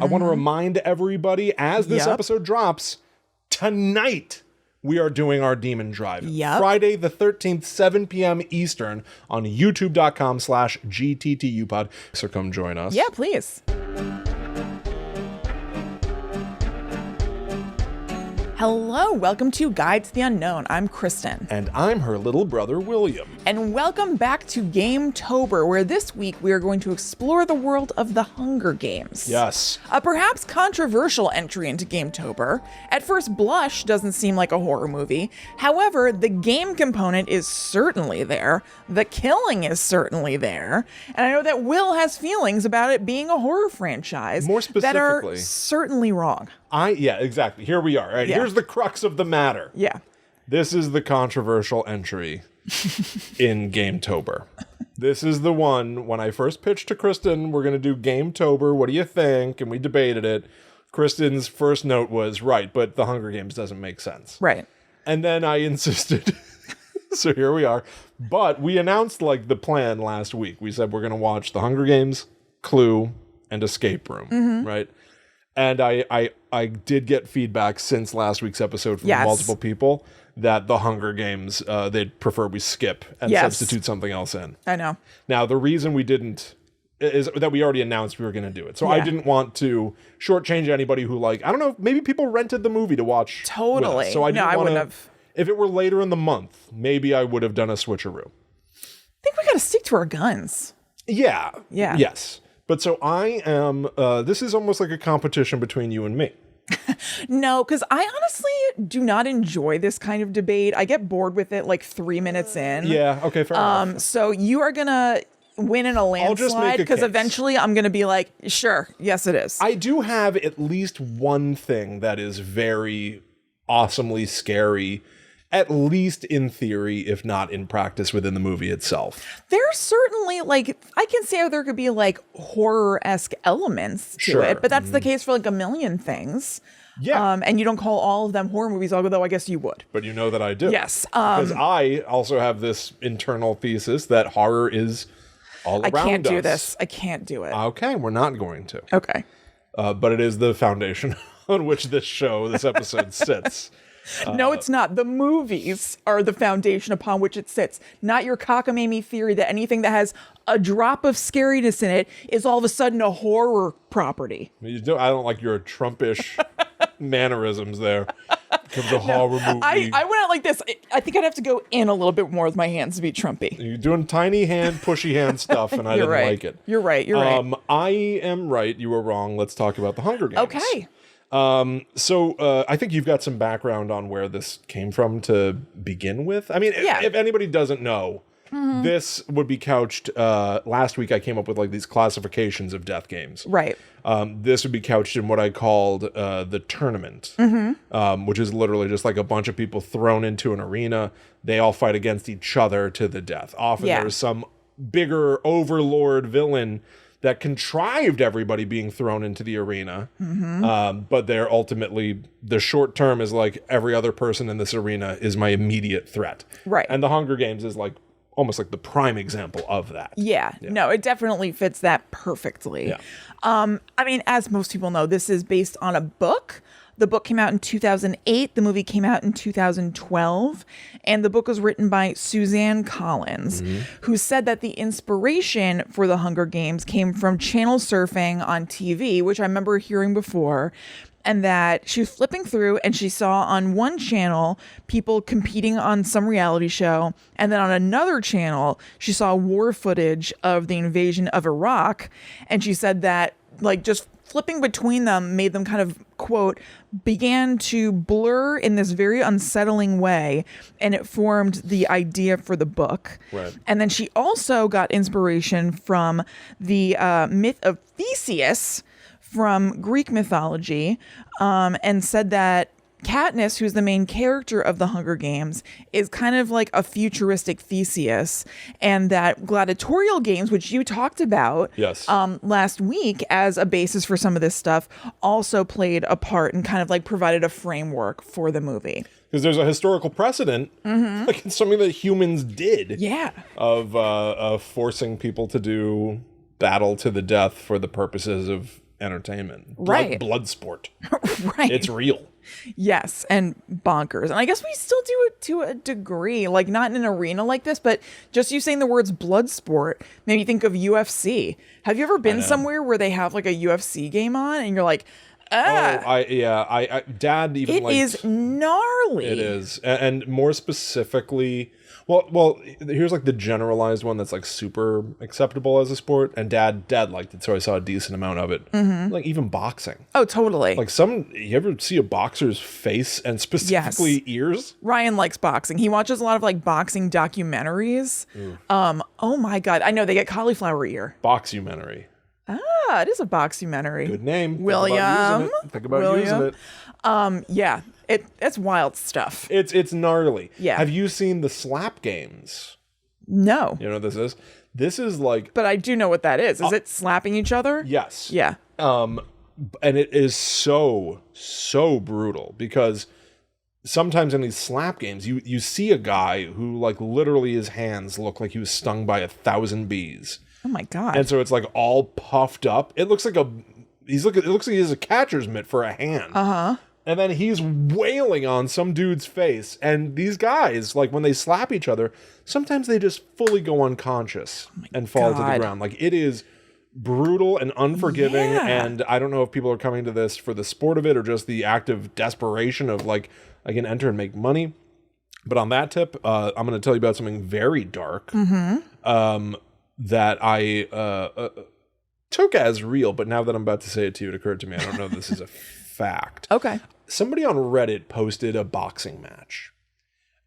I want to remind everybody, as this episode drops, tonight we are doing our Demon Drive. Friday the 13th, 7 p.m. Eastern on youtube.com/GTTUpod. So come join us. Yeah, please. Hello, welcome to Guide to the Unknown. I'm Kristen. And I'm her little brother, William. And welcome back to Gametober, where this week we are going to explore the world of the Hunger Games. Yes. A perhaps controversial entry into Gametober. At first blush, doesn't seem like a horror movie. However, the game component is certainly there. The killing is certainly there. And I know that Will has feelings about it being a horror franchise. More specifically, that are certainly wrong. Yeah, exactly. Here we are. Right? Yeah. Here's the crux of the matter. Yeah. This is the controversial entry in Gametober. This is the one, when I first pitched to Kristen, we're going to do Gametober, what do you think? And we debated it. Kristen's first note was, right, but the Hunger Games doesn't make sense. Right. And then I insisted. So here we are. But we announced like the plan last week. We said we're going to watch the Hunger Games, Clue, and Escape Room, right? And I did get feedback since last week's episode from multiple people that the Hunger Games, they'd prefer we skip and substitute something else in. I know. Now, the reason we didn't is that we already announced we were going to do it. So I didn't want to shortchange anybody who, like, I don't know, maybe people rented the movie to watch. Totally. With us. So I didn't wouldn't have. If it were later in the month, maybe I would have done a switcheroo. I think we got to stick to our guns. Yeah. Yeah. Yes. But so I am, this is almost like a competition between you and me. No, because I honestly do not enjoy this kind of debate. I get bored with it like 3 minutes in. Yeah, okay, fair enough. So you are going to win in a landslide because eventually I'm going to be like, sure, yes it is. I do have at least one thing that is very awesomely scary, at least in theory, if not in practice within the movie itself. There's certainly, like, I can see how there could be, like, horror-esque elements to it, but that's the case for, like, a million things. Yeah. And you don't call all of them horror movies, although I guess you would. But you know that I do. Yes. Because I also have this internal thesis that horror is all around us. I can't do this. I can't do it. Okay, we're not going to. Okay. But it is the foundation on which this episode sits. No, it's not. The movies are the foundation upon which it sits. Not your cockamamie theory that anything that has a drop of scariness in it is all of a sudden a horror property. I don't like your Trumpish mannerisms there. Comes a horror movie. I went out like this. I think I'd have to go in a little bit more with my hands to be Trumpy. You're doing tiny hand, pushy hand stuff, and I didn't like it. You're right. I am right. You were wrong. Let's talk about the Hunger Games. Okay. So I think you've got some background on where this came from to begin with. I mean, if anybody doesn't know, this would be couched, last week I came up with like these classifications of death games. Right. This would be couched in what I called the tournament, which is literally just like a bunch of people thrown into an arena. They all fight against each other to the death. Often there's some bigger overlord villain that contrived everybody being thrown into the arena. But they're ultimately, the short term is like every other person in this arena is my immediate threat. Right. And the Hunger Games is like almost like the prime example of that. Yeah. No, it definitely fits that perfectly. Yeah. I mean, as most people know, this is based on a book. The book came out in 2008. The movie came out in 2012. And the book was written by Suzanne Collins, who said that the inspiration for the Hunger Games came from channel surfing on TV, which I remember hearing before. And that she was flipping through and she saw on one channel people competing on some reality show. And then on another channel, she saw war footage of the invasion of Iraq. And she said that, like, just flipping between them made them kind of, quote, began to blur in this very unsettling way. And it formed the idea for the book. Right. And then she also got inspiration from the myth of Theseus from Greek mythology, and said that Katniss, who's the main character of the Hunger Games, is kind of like a futuristic Theseus, and that gladiatorial games, which you talked about last week as a basis for some of this stuff, also played a part and kind of like provided a framework for the movie. Because there's a historical precedent, like it's something that humans did, of forcing people to do battle to the death for the purposes of entertainment. Right. Blood sport. Right. It's real. Yes, and bonkers. And I guess we still do it to a degree, like not in an arena like this, but just you saying the words blood sport made me think of UFC. Have you ever been somewhere where they have like a UFC game on and you're like, I Dad even it is gnarly. It is. And more specifically, well, here's like the generalized one that's like super acceptable as a sport, and Dad liked it, so I saw a decent amount of it. Like even boxing. Oh, totally. Like you ever see a boxer's face and specifically ears? Ryan likes boxing. He watches a lot of like boxing documentaries. Oh my God. I know they get cauliflower ear. Boxumentary. Ah, it is a boxumentary. Good name. William. Think about using it. Yeah. It's wild stuff. It's gnarly. Yeah. Have you seen the slap games? No. You know what this is? This is like... But I do know what that is. Is it slapping each other? Yes. Yeah. And it is so brutal because sometimes in these slap games, you see a guy who like literally his hands look like he was stung by 1,000 bees. Oh my God. And so it's like all puffed up. It looks like it looks like he has a catcher's mitt for a hand. Uh-huh. And then he's wailing on some dude's face. And these guys, like when they slap each other, sometimes they just fully go unconscious and fall to the ground. Like it is brutal and unforgiving. Yeah. And I don't know if people are coming to this for the sport of it or just the act of desperation of like, I can enter and make money. But on that tip, I'm going to tell you about something very dark. That I took as real, but now that I'm about to say it to you, it occurred to me, I don't know if this is a fact. Okay. Somebody on Reddit posted a boxing match.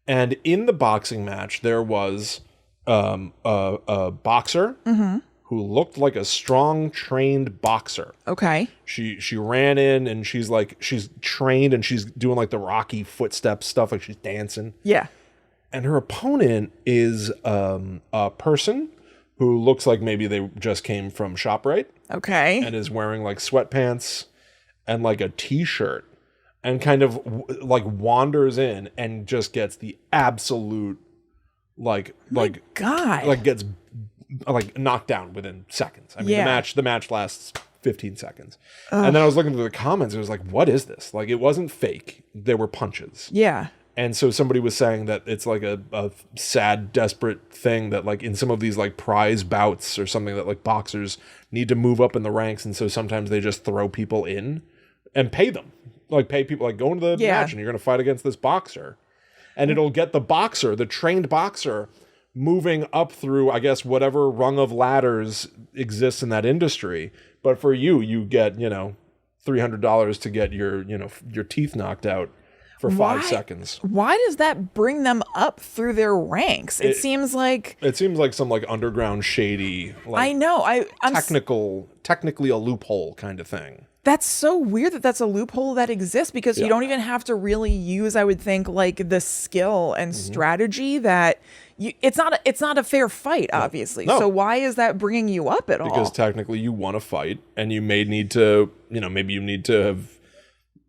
And in the boxing match, there was a boxer who looked like a strong, trained boxer. Okay. She ran in and she's trained and she's doing like the Rocky footstep stuff, like she's dancing. Yeah. And her opponent is a person who looks like maybe they just came from ShopRite. Okay. And is wearing like sweatpants and like a t-shirt and kind of like wanders in and just gets the absolute God. like gets like knocked down within seconds. I mean, the match lasts 15 seconds. And then I was looking through the comments. It was like, what is this? Like, it wasn't fake. There were punches. Yeah. And so somebody was saying that it's like a sad, desperate thing that like in some of these like prize bouts or something that like boxers need to move up in the ranks. And so sometimes they just throw people in and pay them. Like pay people, like go into the match and you're going to fight against this boxer. And it'll get the boxer, the trained boxer, moving up through, I guess, whatever rung of ladders exists in that industry. But for you get, $300 to get your teeth knocked out for 5 seconds. Why does that bring them up through their ranks? It seems like some like underground shady, like I know. I'm technically a loophole kind of thing. That's so weird that that's a loophole that exists because you don't even have to really use, I would think, like the skill and strategy that it's not a fair fight, obviously. No. So why is that bringing you up at all? Because technically you want to fight and you may need to, maybe you need to have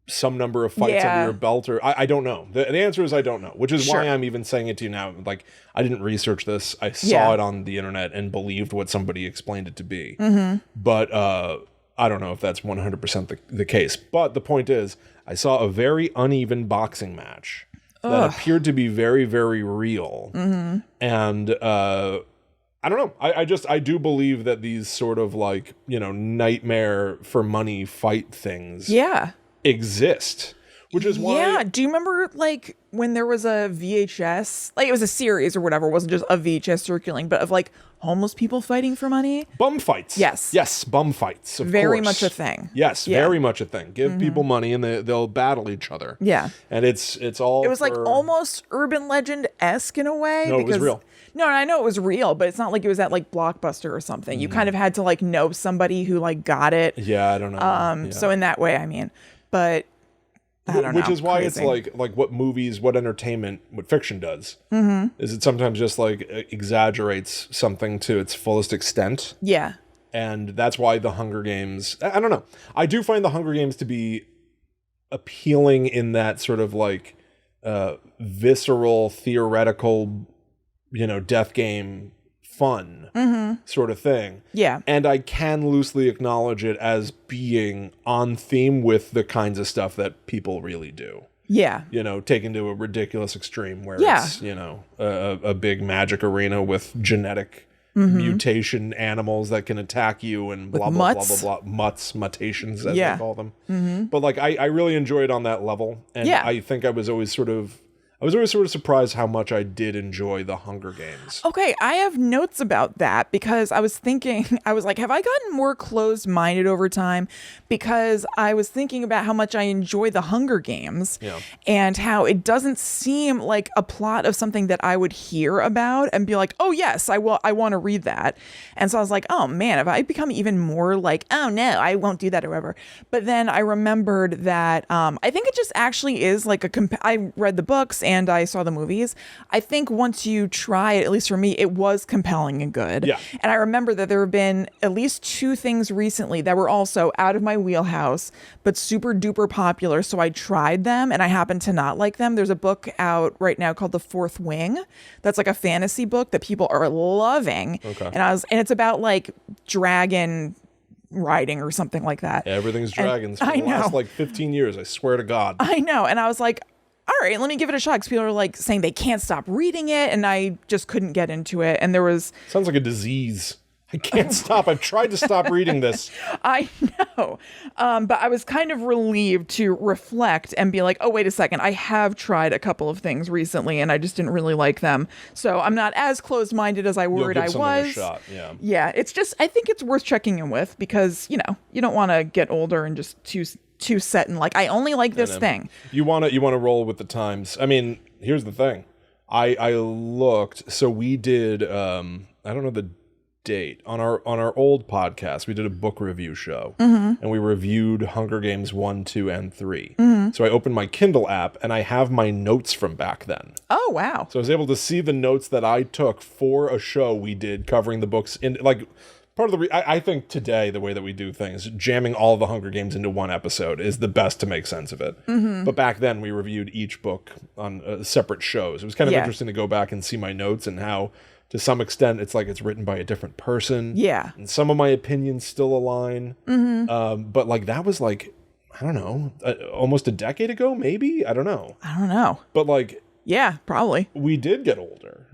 some number of fights under your belt, or I don't know. The answer is I don't know, which is why I'm even saying it to you now. Like, I didn't research this. I saw it on the internet and believed what somebody explained it to be. But I don't know if that's 100% the case. But the point is, I saw a very uneven boxing match that appeared to be very, very real. And I don't know. I do believe that these sort of like, nightmare for money fight things exist, which is why. Do you remember like when there was a VHS, like it was a series or whatever, it wasn't just a VHS circulating, but of like homeless people fighting for money? Bum fights. Yes, bum fights. Very much a thing. Yes, very much a thing. Give people money and they'll battle each other. Yeah. And it's all. It was like almost urban legend-esque in a way. No, it was real. No, I know it was real, but it's not like it was at like Blockbuster or something. You kind of had to like know somebody who like got it. Yeah, I don't know. So in that way, I mean, but I don't know. Which is why it's like what movies, what entertainment, what fiction does. Is it sometimes just like exaggerates something to its fullest extent. Yeah. And that's why the Hunger Games, I don't know. I do find the Hunger Games to be appealing in that sort of like visceral, theoretical, death game fun sort of thing. Yeah. And I can loosely acknowledge it as being on theme with the kinds of stuff that people really do. Yeah. You know, taken to a ridiculous extreme where Yeah. it's, you know, a big magic arena with genetic mutation animals that can attack you and blah, blah, blah, blah, blah. Mutations, as they call them. But like, I really enjoyed on that level. And I think I was always sort of surprised how much I did enjoy the Hunger Games. Okay, I have notes about that because I was thinking, I was like, have I gotten more closed-minded over time? Because I was thinking about how much I enjoy the Hunger Games and how it doesn't seem like a plot of something that I would hear about and be like, oh yes, I want to read that. And so I was like, oh man, have I become even more like, oh no, I won't do that or whatever. But then I remembered that I think it just actually is like I read the books and I saw the movies. I think once you try it, at least for me, it was compelling and good. Yeah. And I remember that there have been at least 2 things recently that were also out of my wheelhouse, but super duper popular. So I tried them and I happen to not like them. There's a book out right now called The Fourth Wing. That's like a fantasy book that people are loving. Okay. And it's about like dragon riding or something like that. Everything's dragons for the last like 15 years. I swear to God. I know. And I was like, all right, let me give it a shot. Because people are like saying they can't stop reading it. And I just couldn't get into it. And there was... Sounds like a disease. I can't stop. I've tried to stop reading this. I know. But I was kind of relieved to reflect and be like, oh, wait a second. I have tried a couple of things recently and I just didn't really like them. So I'm not as closed-minded as I worried I was. A shot. Yeah. Yeah. It's just, I think it's worth checking in with because, you know, you don't want to get older and just too set and like, I only like this thing. You want to roll with the times. I mean, here's the thing. I looked, so we did, I don't know the date on our old podcast. We did a book review show and we reviewed Hunger Games 1, 2, and 3. So I opened my Kindle app and I have my notes from back then. Oh, wow. So I was able to see the notes that I took for a show we did covering the books in like part of the I think today the way that we do things, jamming all of the Hunger Games into one episode is the best to make sense of it. But back then we reviewed each book on separate shows. It was kind of interesting to go back and see my notes and how to some extent it's like it's written by a different person. Yeah. And some of my opinions still align. But like that was like, I don't know, almost a decade ago, maybe? I don't know. But like... Yeah, probably. We did get older.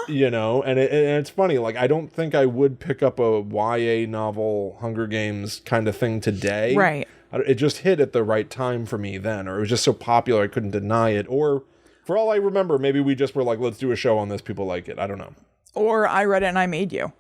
You know, and it's funny, like, I don't think I would pick up a YA novel, Hunger Games kind of thing today. Right. It just hit at the right time for me then, or it was just so popular I couldn't deny it. Or, for all I remember, maybe we just were like, let's do a show on this, people like it. I don't know. Or I read it and I made you.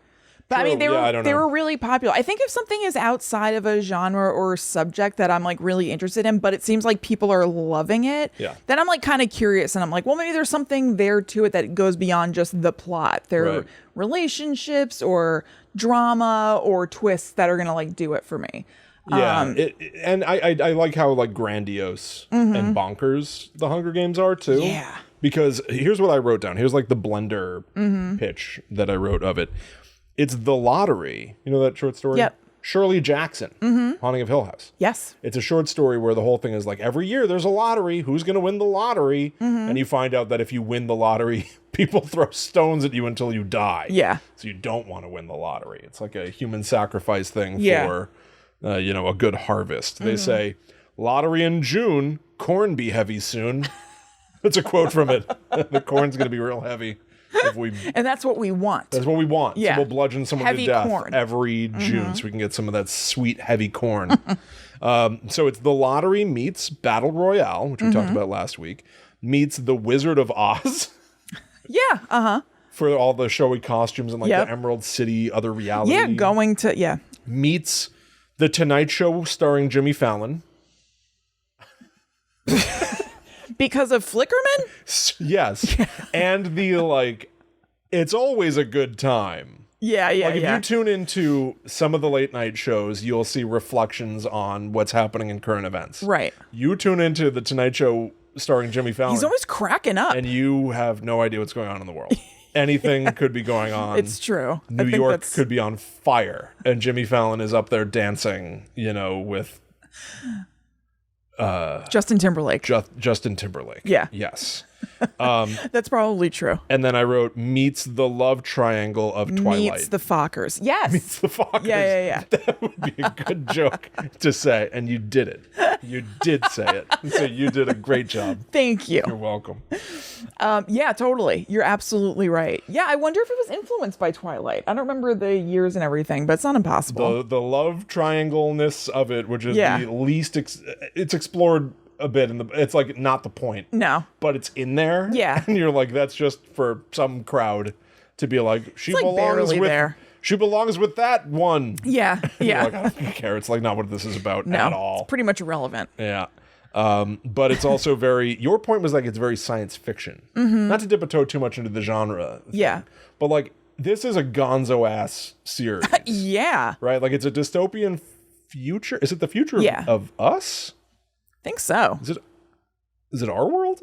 But True. I mean, they were really popular. I think if something is outside of a genre or subject that I'm like really interested in, but it seems like people are loving it, then I'm like kind of curious and I'm like, well, maybe there's something there to it that goes beyond just the plot. There are relationships or drama or twists that are going to like do it for me. Yeah, and I like how like grandiose and bonkers the Hunger Games are too. Yeah. Because here's what I wrote down. Here's like the Blender pitch that I wrote of it. It's The Lottery. You know that short story? Yep. Shirley Jackson, Haunting of Hill House. Yes. It's a short story where the whole thing is like, every year there's a lottery. Who's going to win the lottery? And you find out that if you win the lottery, people throw stones at you until you die. Yeah. So you don't want to win the lottery. It's like a human sacrifice thing for, you know, a good harvest. They say, lottery in June, corn be heavy soon. That's a quote from it. The corn's going to be real heavy. And that's what we want. That's what we want. Yeah. So we'll bludgeon someone heavy to death corn. every June so we can get some of that sweet, heavy corn. So it's The Lottery meets Battle Royale, which we talked about last week, meets The Wizard of Oz. Yeah, For all the showy costumes and like the Emerald City, other reality. Yeah, Meets The Tonight Show starring Jimmy Fallon. Because of Flickerman? Yes. And the, like, it's always a good time. Yeah. Like, if you tune into some of the late night shows, you'll see reflections on what's happening in current events. Right. You tune into The Tonight Show starring Jimmy Fallon. He's always cracking up. And you have no idea what's going on in the world. Anything could be going on. It's true. New York could be on fire. And Jimmy Fallon is up there dancing, you know, with... Justin Timberlake. Justin Timberlake. Yeah. Yes. That's probably true. And then I wrote meets the love triangle of Twilight. Meets the Fockers. Yes. Meets the Fockers. Yeah. That would be a good joke to say, and you did it. You did say it. So you did a great job. Thank you. You're welcome. Yeah, totally. You're absolutely right. Yeah, I wonder if it was influenced by Twilight. I don't remember the years and everything, but it's not impossible. The love triangle-ness of it, which is Yeah. the least, it's explored a bit it's like not the point. No. But it's in there. Yeah. And you're like, that's just for some crowd to be like, she It's like belongs barely with there. She belongs with that one. Yeah. You're Yeah. like, I don't care. It's like not what this is about at all. It's pretty much irrelevant. Yeah. But it's also your point was like it's very science fiction. Mm-hmm. Not to dip a toe too much into the genre. Yeah. But like this is a gonzo ass series. Yeah. Right? Like it's a dystopian future. Is it the future Yeah. of us? I think so. Is it our world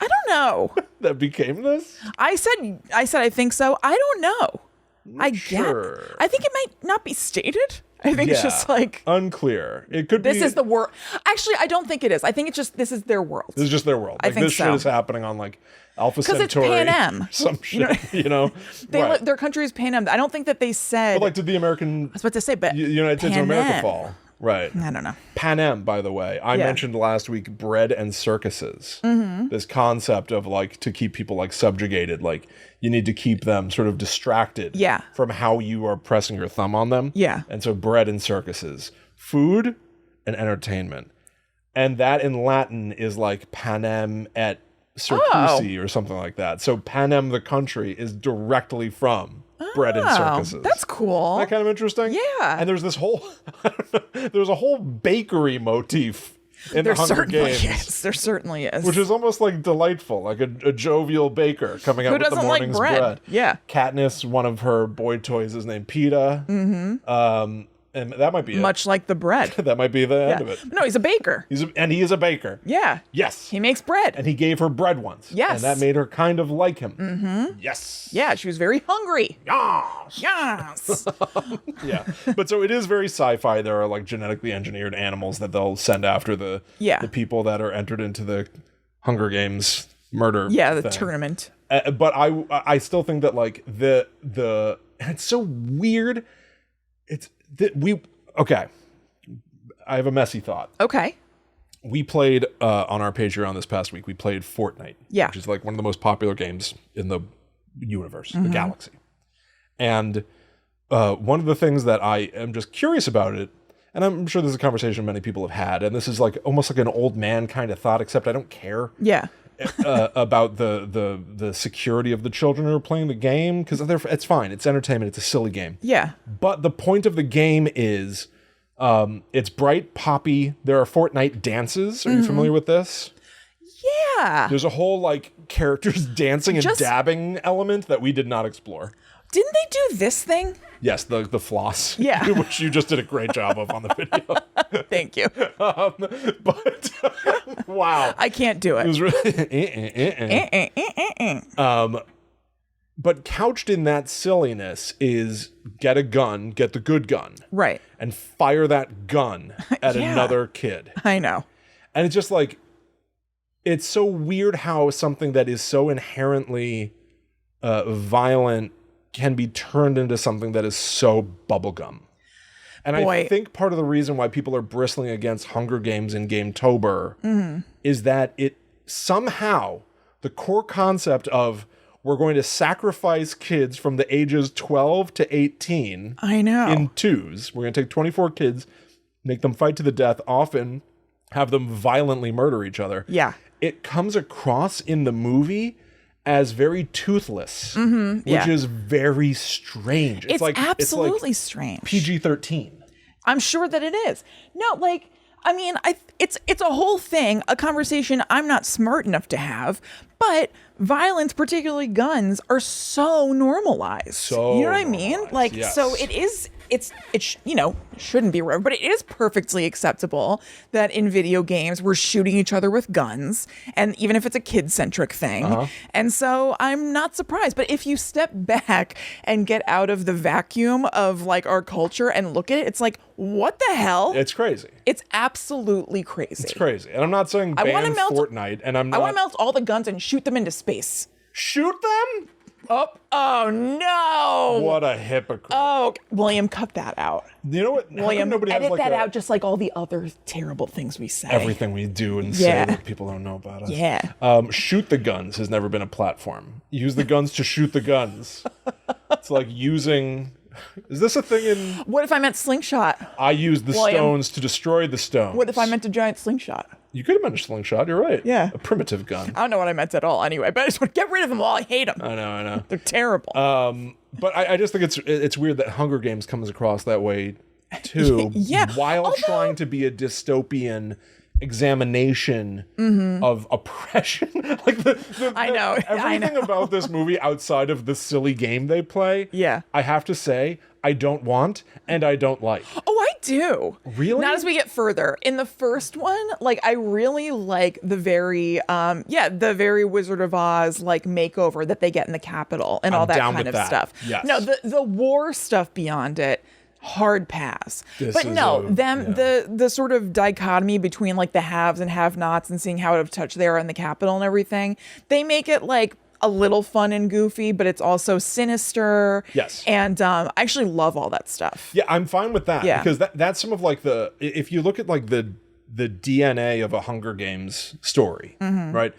I don't know. that became this? I said I think so. I don't know. Sure. I think it might not be stated. I think it's just like unclear. It could be this is the world. Actually, I don't think it is. I think it's just this is their world. This is just their world. I Like think this so. shit is happening on like Alpha 'Cause it's Centauri. Pan Am. Some shit. You know? Right. Their country is Pan Am. I don't think that they said. But like did the American I was about to say, but United States of Pan America Am. fall? Right. I don't know. Pan Am, by the way. I mentioned last week bread and circuses. Mm-hmm. This concept of like to keep people like subjugated, like you need to keep them sort of distracted from how you are pressing your thumb on them. Yeah. And so bread and circuses, food and entertainment. And that in Latin is like panem et circusi or something like that. So Panem, the country, is directly from bread and circuses. That's cool. Isn't that kind of interesting? Yeah. And there's this whole, there's a whole bakery motif in the Hunger Games. There certainly is. Which is almost like delightful, like a jovial baker coming out Who with the doesn't like morning's bread? Yeah. Katniss, one of her boy toys is named Peta. Mm-hmm. And that might be much like the bread. That might be the end of it. No, he's a baker. He is a baker. Yeah. Yes. He makes bread. And he gave her bread once. Yes. And that made her kind of like him. Mm-hmm. Yes. Yeah, she was very hungry. Yes. Yes. Yeah. But so it is very sci-fi. There are like genetically engineered animals that they'll send after the people that are entered into the Hunger Games murder. Yeah, the thing. tournament. But I still think that like the and it's so weird. It's that okay. I have a messy thought. Okay. We played on our Patreon this past week. We played Fortnite, which is like one of the most popular games in the universe, the galaxy. And one of the things that I am just curious about it, and I'm sure this is a conversation many people have had, and this is like almost like an old man kind of thought, except I don't care. Yeah. About the security of the children who are playing the game, because it's fine. It's entertainment. It's a silly game. Yeah. But the point of the game is it's bright, poppy. There are Fortnite dances. Are you familiar with this? Yeah. There's a whole like characters dancing and dabbing element that we did not explore. Didn't they do this thing? Yes, the floss. Yeah. Which you just did a great job of on the video. Thank you. But wow. I can't do it. It was really but couched in that silliness is get a gun, get the good gun. Right. And fire that gun at another kid. I know. And it's just like, it's so weird how something that is so inherently violent can be turned into something that is so bubblegum. And I think part of the reason why people are bristling against Hunger Games in Gametober is that it somehow, the core concept of we're going to sacrifice kids from the ages 12 to 18 I know. in twos. We're going to take 24 kids, make them fight to the death, often have them violently murder each other. Yeah. It comes across in the movie as very toothless, which is very strange. It's like absolutely strange. PG-13. I'm sure that it is. No, like, I mean, it's a whole thing, a conversation I'm not smart enough to have, but violence, particularly guns, are so normalized. You know what I mean? Like, yes. so it is shouldn't be rare, but it is perfectly acceptable that in video games we're shooting each other with guns, and even if it's a kid-centric thing. And so I'm not surprised. But if you step back and get out of the vacuum of like our culture and look at it, it's like, what the hell? It's crazy. It's absolutely crazy. It's crazy. And I'm not saying ban Fortnite, and I want to melt all the guns and shoot them into space. Shoot them? Oh no! What a hypocrite! Oh, William, cut that out. You know what? William, edit that out, just like all the other terrible things we say. Everything we do and say that people don't know about us. Yeah. Shoot the guns has never been a platform. Use the guns to shoot the guns. It's like using. Is this a thing in? What if I meant slingshot? I use the stones to destroy the stones. What if I meant a giant slingshot? You could have meant a slingshot. You're right. Yeah. A primitive gun. I don't know what I meant at all anyway, but I just want to get rid of them all. I hate them. I know. They're terrible. But I just think it's weird that Hunger Games comes across that way too. While trying to be a dystopian examination of oppression. Like I know. Everything about this movie outside of the silly game they play. Yeah. I have to say, I don't want and I don't like. Oh, I do. Really? Not as we get further. In the first one, like I really like the very Wizard of Oz like makeover that they get in the Capitol and all that kind of stuff. Yes. No, the war stuff beyond it, hard pass. The sort of dichotomy between like the haves and have-nots and seeing how out of touch they are in the Capitol and everything, they make it like a little fun and goofy, but it's also sinister. Yes. And I actually love all that stuff. Yeah, I'm fine with that. Yeah. Because that's some of like if you look at like the DNA of a Hunger Games story, right?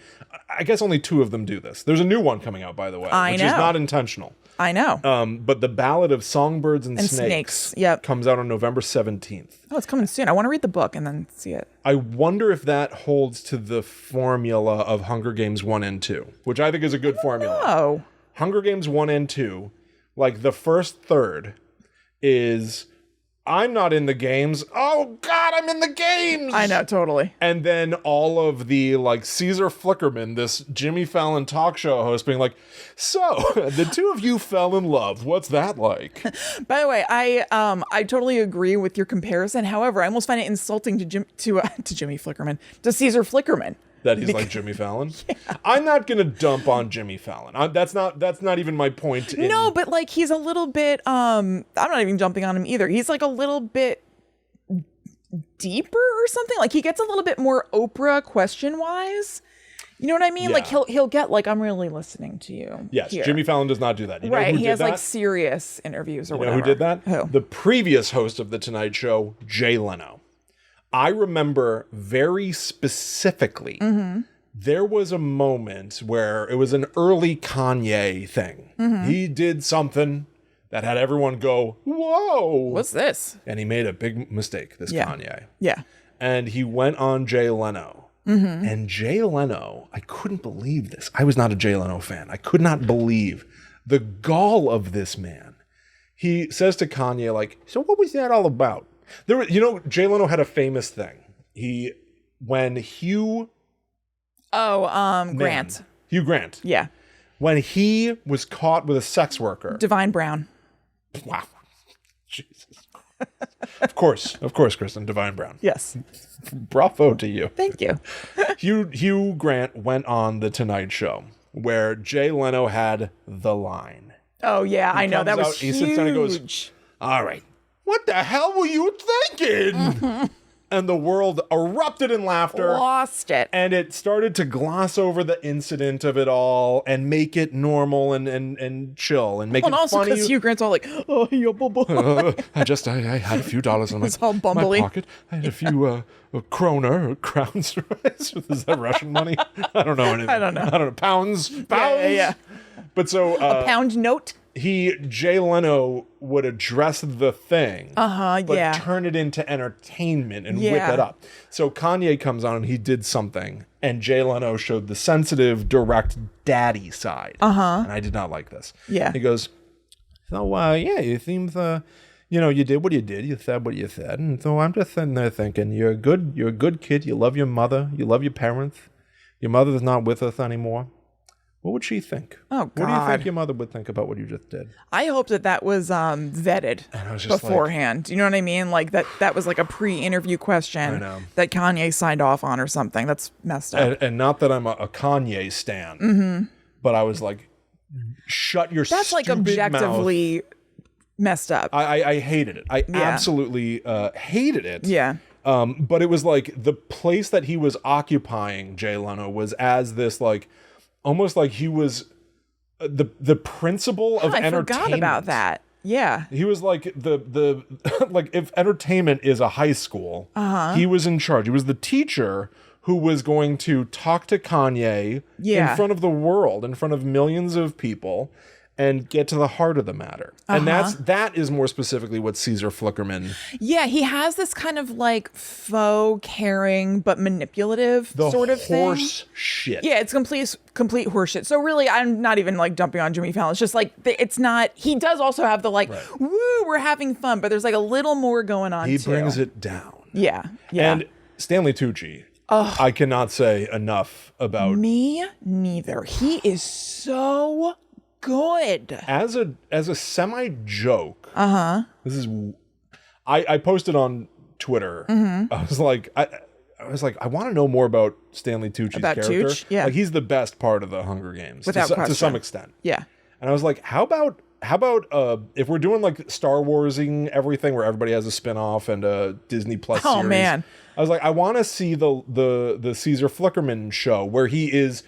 I guess only 2 of them do this. There's a new one coming out, by the way, which is not intentional. I know. But the Ballad of Songbirds and Snakes comes out on November 17th. Oh, it's coming soon. I want to read the book and then see it. I wonder if that holds to the formula of Hunger Games 1 and 2, which I think is a good formula. Oh. Hunger Games 1 and 2, like the first third is I'm not in the games. Oh God, I'm in the games. I know, totally. And then all of the like Caesar Flickerman, this Jimmy Fallon talk show host, being like, "So the 2 of you fell in love. What's that like?" By the way, I totally agree with your comparison. However, I almost find it insulting to Jimmy Flickerman, to Caesar Flickerman. That he's like Jimmy Fallon. Yeah. I'm not gonna dump on Jimmy Fallon. That's not even my point. No, but like he's a little bit. I'm not even jumping on him either. He's like a little bit deeper or something. Like he gets a little bit more Oprah question wise. You know what I mean? Yeah. Like he'll get like, I'm really listening to you. Yes, here. Jimmy Fallon does not do that. You know who he did has that? like serious interviews or you whatever. Know who did that? Who? The previous host of The Tonight Show, Jay Leno. I remember very specifically. There was a moment where it was an early Kanye thing. He did something that had everyone go, "Whoa. What's this?" And he made a big mistake, this Kanye. Yeah. And he went on Jay Leno. And Jay Leno, I couldn't believe this. I was not a Jay Leno fan. I could not believe the gall of this man. He says to Kanye, like, "So what was that all about?" Jay Leno had a famous thing. When Hugh Grant. Hugh Grant. Yeah. When he was caught with a sex worker. Divine Brown. Wow. Jesus. Of course, Kristen, Divine Brown. Yes. Bravo to you. Thank you. Hugh Grant went on The Tonight Show where Jay Leno had the line. Oh, yeah, I know. That was huge. He sits down and goes, "All right, what the hell were you thinking?" And the world erupted in laughter. Lost it. And it started to gloss over the incident of it all and make it normal and chill and make it funny. And also because Hugh Grant's all like, "Oh, yeah, I had a few dollars in my pocket. I had a few crowns. Is that Russian money? I don't know anything. I don't know. Pounds? Yeah. But so... a pound note? Jay Leno would address the thing, but turn it into entertainment and whip it up. So Kanye comes on and he did something, and Jay Leno showed the sensitive, direct daddy side. And I did not like this. Yeah. He goes, "So, you seem you did what you did, you said what you said, and so I'm just sitting there thinking, you're a good kid, you love your mother, you love your parents, your mother's not with us anymore. What would she think? Oh, God. What do you think your mother would think about what you just did? I hope that was vetted beforehand. You know what I mean? Like that was like a pre-interview question that Kanye signed off on or something. That's messed up. And not that I'm a Kanye stan, but I was like, shut your That's like objectively messed up. I hated it. I absolutely hated it. Yeah. But it was like the place that he was occupying, Jay Leno, was as this like, almost like he was the principal of entertainment. I forgot about that. Yeah. He was like the like if entertainment is a high school, he was in charge. He was the teacher who was going to talk to Kanye in front of the world, in front of millions of people, and get to the heart of the matter. And that is more specifically what Caesar Flickerman. Yeah, he has this kind of like faux caring but manipulative sort of thing. Horse shit. Yeah, it's complete horse shit. So really, I'm not even like dumping on Jimmy Fallon. It's just like it's not. He does also have the like, woo, we're having fun, but there's like a little more going on. He brings it down. Yeah. And Stanley Tucci. I cannot say enough about. Me neither. He is so good. As a semi joke. This is. I posted on Twitter. I was like, I want to know more about Stanley Tucci's character. Tooch? Yeah. Like he's the best part of the Hunger Games, without question. To some extent. Yeah. And I was like, how about if we're doing like Star Warsing everything where everybody has a spin-off and a Disney Plus series. Oh man. I was like, I want to see the Caesar Flickerman show where he is.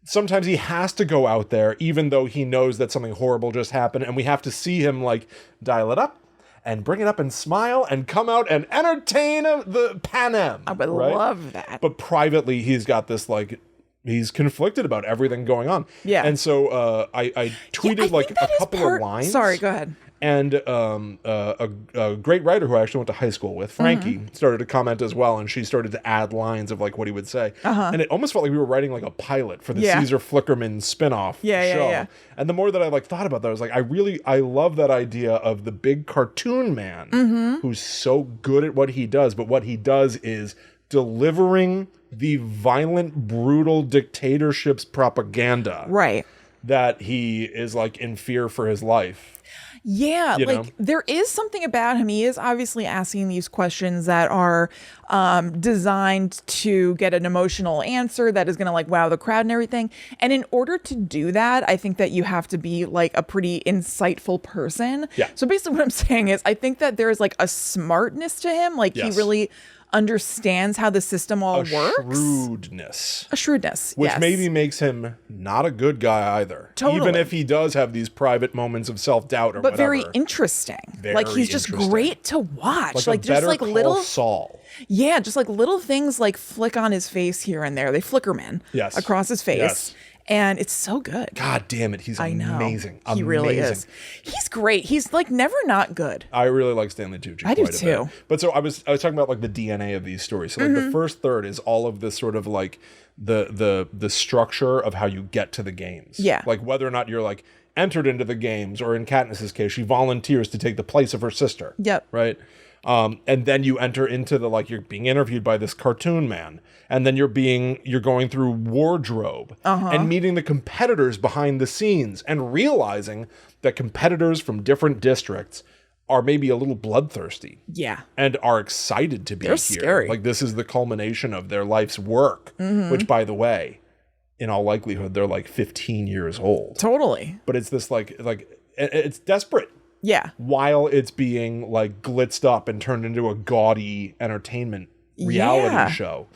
Sometimes he has to go out there, even though he knows that something horrible just happened, and we have to see him like dial it up and bring it up and smile and come out and entertain the Panem. I would love that. But privately, he's got this like he's conflicted about everything going on. Yeah. And so I tweeted like a couple of lines. Sorry, go ahead. And a great writer who I actually went to high school with, Frankie, started to comment as well, and she started to add lines of like what he would say. And it almost felt like we were writing like a pilot for the Caesar Flickerman spinoff show. Yeah. And the more that I like thought about that, I was like, I love that idea of the big cartoon man who's so good at what he does, but what he does is delivering the violent, brutal dictatorship's propaganda. Right. That he is like in fear for his life. Yeah, there is something about him. He is obviously asking these questions that are designed to get an emotional answer that is going to like wow the crowd and everything. And in order to do that, I think that you have to be like a pretty insightful person. Yeah. So basically what I'm saying is I think that there's like a smartness to him. Like he really understands how the system all works. A shrewdness. Which maybe makes him not a good guy either. Totally. Even if he does have these private moments of self-doubt or whatever. But very interesting. Like he's just great to watch. Like just like little Saul. Yeah, just like little things like flick on his face here and there. They flickerman across his face. Yes. And it's so good. God damn it. He's amazing. He really is. He's great. He's like never not good. I really like Stanley Tucci. I do too. But so I was talking about like the DNA of these stories. So like the first third is all of this sort of like the structure of how you get to the games. Yeah. Like whether or not you're like entered into the games, or in Katniss's case, she volunteers to take the place of her sister. Yep. Right. And then you enter into the like you're being interviewed by this cartoon man, and then you're going through wardrobe and meeting the competitors behind the scenes and realizing that competitors from different districts are maybe a little bloodthirsty. Yeah. And are excited to be They're here. Scary. Like this is the culmination of their life's work, which by the way, in all likelihood, they're like 15 years old. Totally. But it's this like it's desperate. Yeah. While it's being like blitzed up and turned into a gaudy entertainment reality show.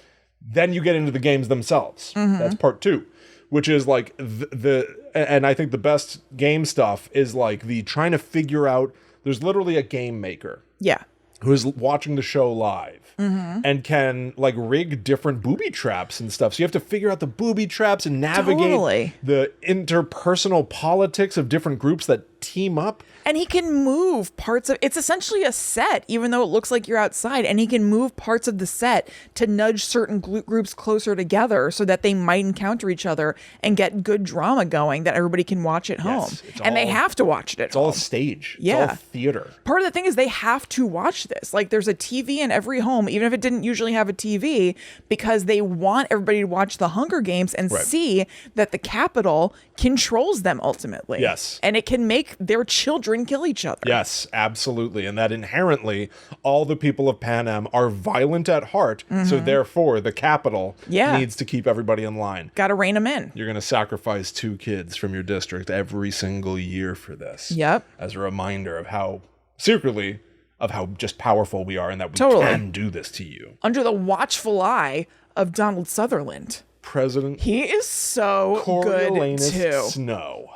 Then you get into the games themselves. That's part 2, which is like and I think the best game stuff is like the trying to figure out, there's literally a game maker. Yeah. Who's watching the show live and can like rig different booby traps and stuff. So you have to figure out the booby traps and navigate the interpersonal politics of different groups that team up. And he can move parts of it's essentially a set, even though it looks like you're outside. And he can move parts of the set to nudge certain groups closer together so that they might encounter each other and get good drama going that everybody can watch at home. And they have to watch it at home. It's all a stage. Yeah. It's all theater. Part of the thing is they have to watch this. Like there's a TV in every home, even if it didn't usually have a TV, because they want everybody to watch the Hunger Games and see that the Capitol controls them ultimately. Yes. And it can make their children kill each other. Yes, absolutely. And that inherently all the people of Panem are violent at heart. So therefore the Capitol needs to keep everybody in line. Got to rein them in. You're going to sacrifice 2 kids from your district every single year for this. Yep. As a reminder of how secretly of how just powerful we are and that we can do this to you. Under the watchful eye of Donald Sutherland. President. He is so Coriolanus good too. Snow.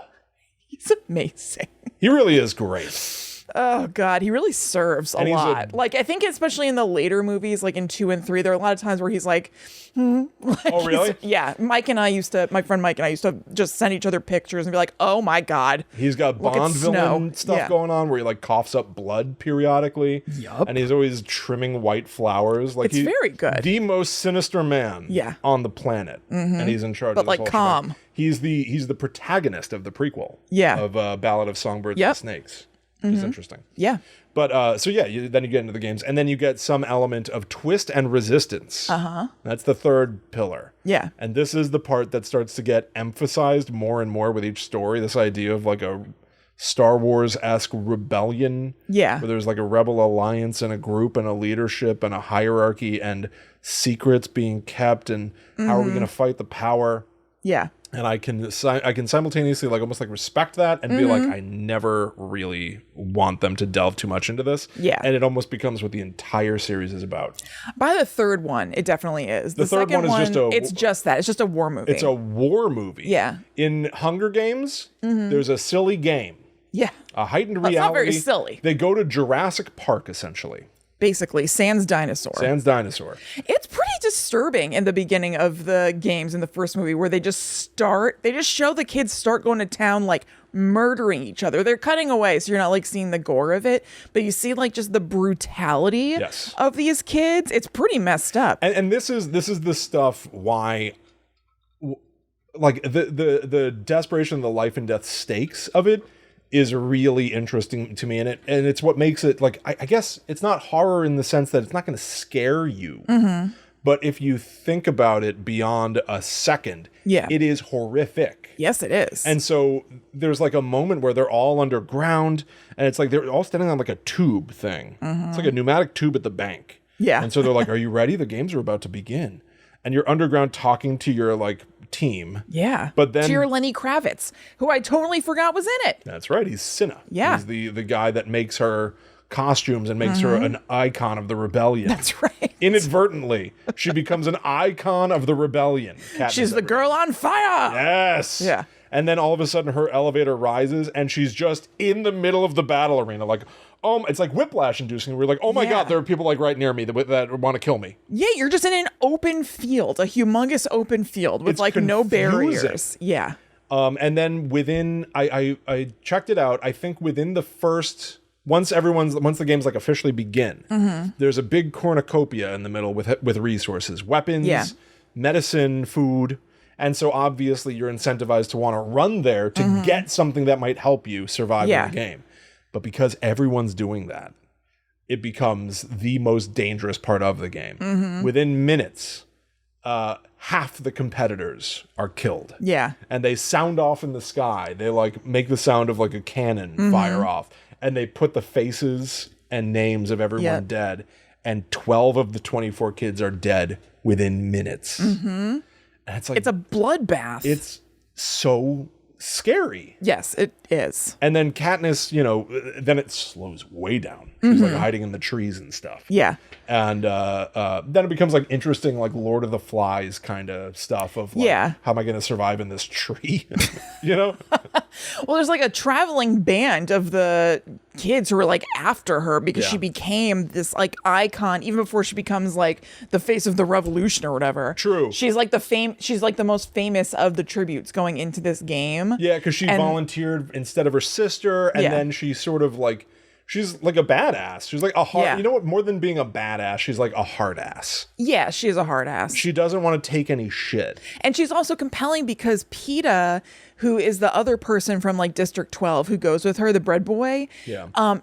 He's amazing. He really is great. Oh God, he really serves a lot. Like I think especially in the later movies, like in 2 and 3, there are a lot of times where he's like, like, oh really? Yeah. My friend Mike and I used to just send each other pictures and be like, oh my God. He's got Bond villain stuff going on where he like coughs up blood periodically. Yup. And he's always trimming white flowers. Like it's very good. The most sinister man on the planet. And he's in charge of this whole calm. Shebang. He's the protagonist of the prequel. Of Ballad of Songbirds and Snakes. Which is interesting. Yeah. But then you get into the games, and then you get some element of twist and resistance. That's the third pillar. Yeah. And this is the part that starts to get emphasized more and more with each story. This idea of like a Star Wars-esque rebellion. Yeah. Where there's like a rebel alliance and a group and a leadership and a hierarchy and secrets being kept and how are we going to fight the power? Yeah. And I can simultaneously like almost like respect that and be like, I never really want them to delve too much into this. Yeah. And it almost becomes what the entire series is about. By the third one, it definitely is. The third one is it's just that. It's just a war movie. It's a war movie. Yeah. In Hunger Games, there's a silly game. Yeah. A heightened reality. It's not very silly. They go to Jurassic Park, essentially. Basically, sans dinosaur. It's pretty disturbing in the beginning of the games in the first movie where they just show the kids start going to town like murdering each other. They're cutting away, so you're not like seeing the gore of it, but you see like just the brutality of these kids. It's pretty messed up. And this is the stuff why like the desperation, the life and death stakes of it is really interesting to me, and it's what makes it like I guess it's not horror in the sense that it's not going to scare you, but if you think about it beyond a second, it is horrific. Yes, it is. And so there's like a moment where they're all underground, and it's like they're all standing on like a tube thing. It's like a pneumatic tube at the bank. Yeah. And so they're like, "Are you ready? The games are about to begin." And you're underground talking to your like team. Yeah. But then to your Lenny Kravitz, who I totally forgot was in it. That's right. He's Cinna. Yeah. He's the guy that makes her costumes and makes her an icon of the rebellion. That's right. Inadvertently, she becomes an icon of the rebellion. She's the girl on fire. Yes. Yeah. And then all of a sudden her elevator rises and she's just in the middle of the battle arena. Like, it's like whiplash inducing. We're like, oh my God, there are people like right near me that want to kill me. Yeah, you're just in an open field, a humongous open field with like no barriers. Yeah. And then within, I checked it out. I think within the first, once the games like officially begin, there's a big cornucopia in the middle with resources, weapons, medicine, food. And so obviously you're incentivized to want to run there to get something that might help you survive in the game. But because everyone's doing that, it becomes the most dangerous part of the game. Within minutes, half the competitors are killed. Yeah. And they sound off in the sky. They like make the sound of like a cannon fire off. And they put the faces and names of everyone dead. And 12 of the 24 kids are dead within minutes. And it's like, it's a bloodbath. It's so scary. Yes, it is. And then Katniss, then it slows way down. She's like hiding in the trees and stuff. Yeah. And then it becomes like interesting, like Lord of the Flies kind of stuff of like, how am I going to survive in this tree? Well, there's like a traveling band of the kids who are like after her because Yeah. she became this like icon even before she becomes like the face of the revolution or whatever. True. She's like she's like the most famous of the tributes going into this game. Yeah, because she volunteered instead of her sister, and then she sort of like, she's like a badass. She's like a hard, Yeah. you know what, more than being a badass, she's like a hard ass. Yeah, she is a hard ass. She doesn't want to take any shit. And she's also compelling because PETA, who is the other person from like District 12 who goes with her, the bread boy,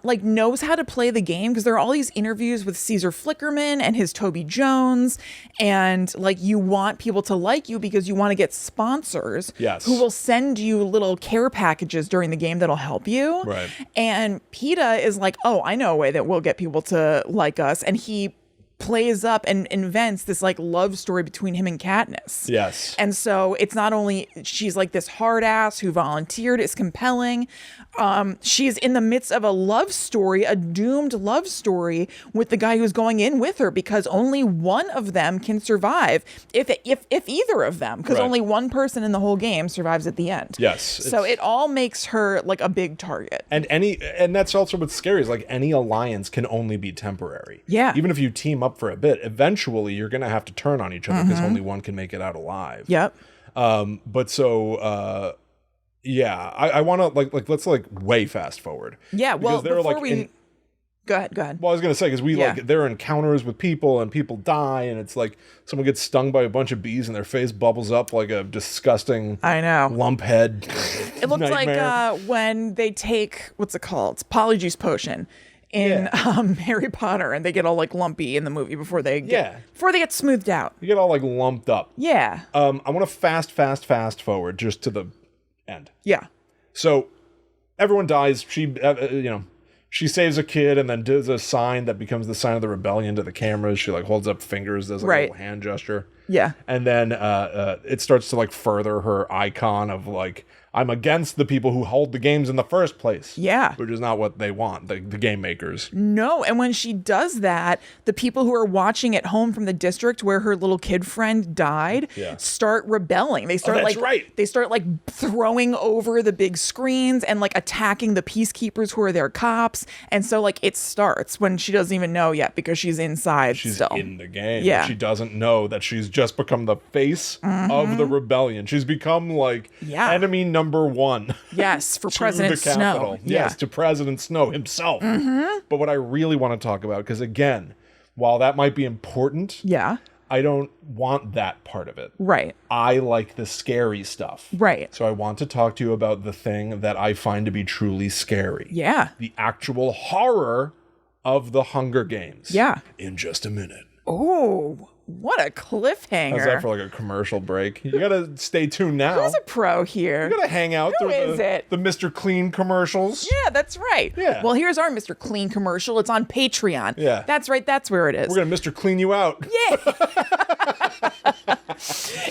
like knows how to play the game because there are all these interviews with Caesar Flickerman and his Toby Jones. And like you want people to like you because you want to get sponsors who will send you little care packages during the game that'll help you. Right. And PETA is like, oh, I know a way that we'll get people to like us. And he plays up and invents this like love story between him and Katniss. Yes. And so it's not only she's like this hard ass who volunteered, it's compelling. She's in the midst of a love story, a doomed love story with the guy who's going in with her because only one of them can survive if either of them, because only one person in the whole game survives at the end. Yes. So it all makes her like a big target. And that's also what's scary is like any alliance can only be temporary. Yeah. Even if you team up for a bit, eventually you're going to have to turn on each other because only one can make it out alive. Yep. But so, yeah, I want to like let's like way fast forward. Yeah. Well, they're before like we go ahead. Well, I was gonna say because like there are encounters with people and people die and it's like someone gets stung by a bunch of bees and their face bubbles up like a disgusting lump head. It looks like when they take what's it called? It's Polyjuice potion in Harry Potter and they get all like lumpy in the movie before they get smoothed out. You get all like lumped up. Yeah. I want to fast forward just to the end. Yeah. So everyone dies. She she saves a kid and then does a sign that becomes the sign of the rebellion to the cameras. She like holds up fingers, does like a little hand gesture. Yeah. And then it starts to like further her icon of like, I'm against the people who hold the games in the first place. Yeah. Which is not what they want, the game makers. No. And when she does that, the people who are watching at home from the district where her little kid friend died start rebelling. They start they start like throwing over the big screens and like attacking the peacekeepers who are their cops. And so like it starts when she doesn't even know yet because she's inside She's in the game. Yeah. She doesn't know that she's just become the face of the rebellion. She's become like enemy number one. Yes, for President Snow. Yes, to President Snow himself. But what I really want to talk about, because again, while that might be important, I don't want that part of it. Right. I like the scary stuff. Right. So I want to talk to you about the thing that I find to be truly scary. Yeah. The actual horror of the Hunger Games. Yeah. In just a minute. Oh, what a cliffhanger. How's that for like a commercial break? You gotta stay tuned now. Who's a pro here? You gotta hang out Who through is it? the Mr. Clean commercials. Yeah, that's right. Yeah. Well, here's our Mr. Clean commercial. It's on Patreon. Yeah. That's right. That's where it is. We're gonna Mr. Clean you out. Yeah.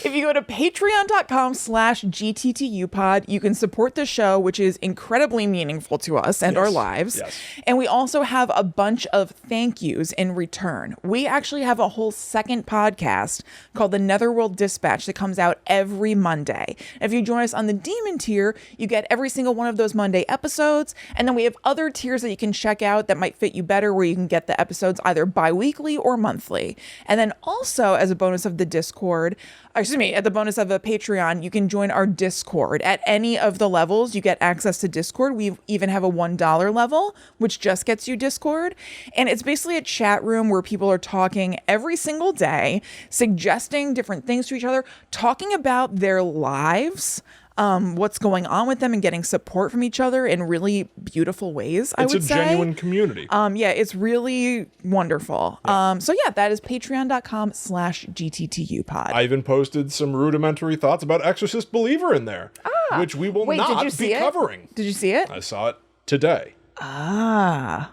If you go to patreon.com/GTTUpod, you can support the show, which is incredibly meaningful to us and our lives. Yes. And we also have a bunch of thank yous in return. We actually have a whole second podcast called the Netherworld Dispatch that comes out every Monday. If you join us on the Demon tier, you get every single one of those Monday episodes. And then we have other tiers that you can check out that might fit you better, where you can get the episodes either bi-weekly or monthly. And then also, as a bonus of the Discord, at the bonus of a Patreon, you can join our Discord. At any of the levels, you get access to Discord. We even have a $1 level, which just gets you Discord. And it's basically a chat room where people are talking every single day, suggesting different things to each other, talking about their lives, what's going on with them, and getting support from each other in really beautiful ways, I would say. It's a genuine community. Yeah, it's really wonderful. Yeah. So yeah, that is patreon.com/GTTUpod. I even posted some rudimentary thoughts about Exorcist Believer in there, which we will not be covering. Did you see it? I saw it today.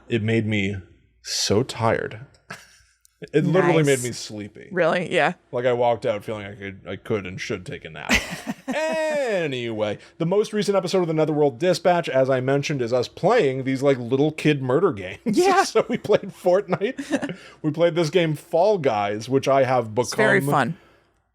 It made me so tired. It literally made me sleepy. Really? Yeah. Like I walked out feeling I could and should take a nap. Anyway, the most recent episode of the Netherworld Dispatch, as I mentioned, is us playing these like little kid murder games. Yeah. So we played Fortnite. We played this game Fall Guys, which I have become It's very fun.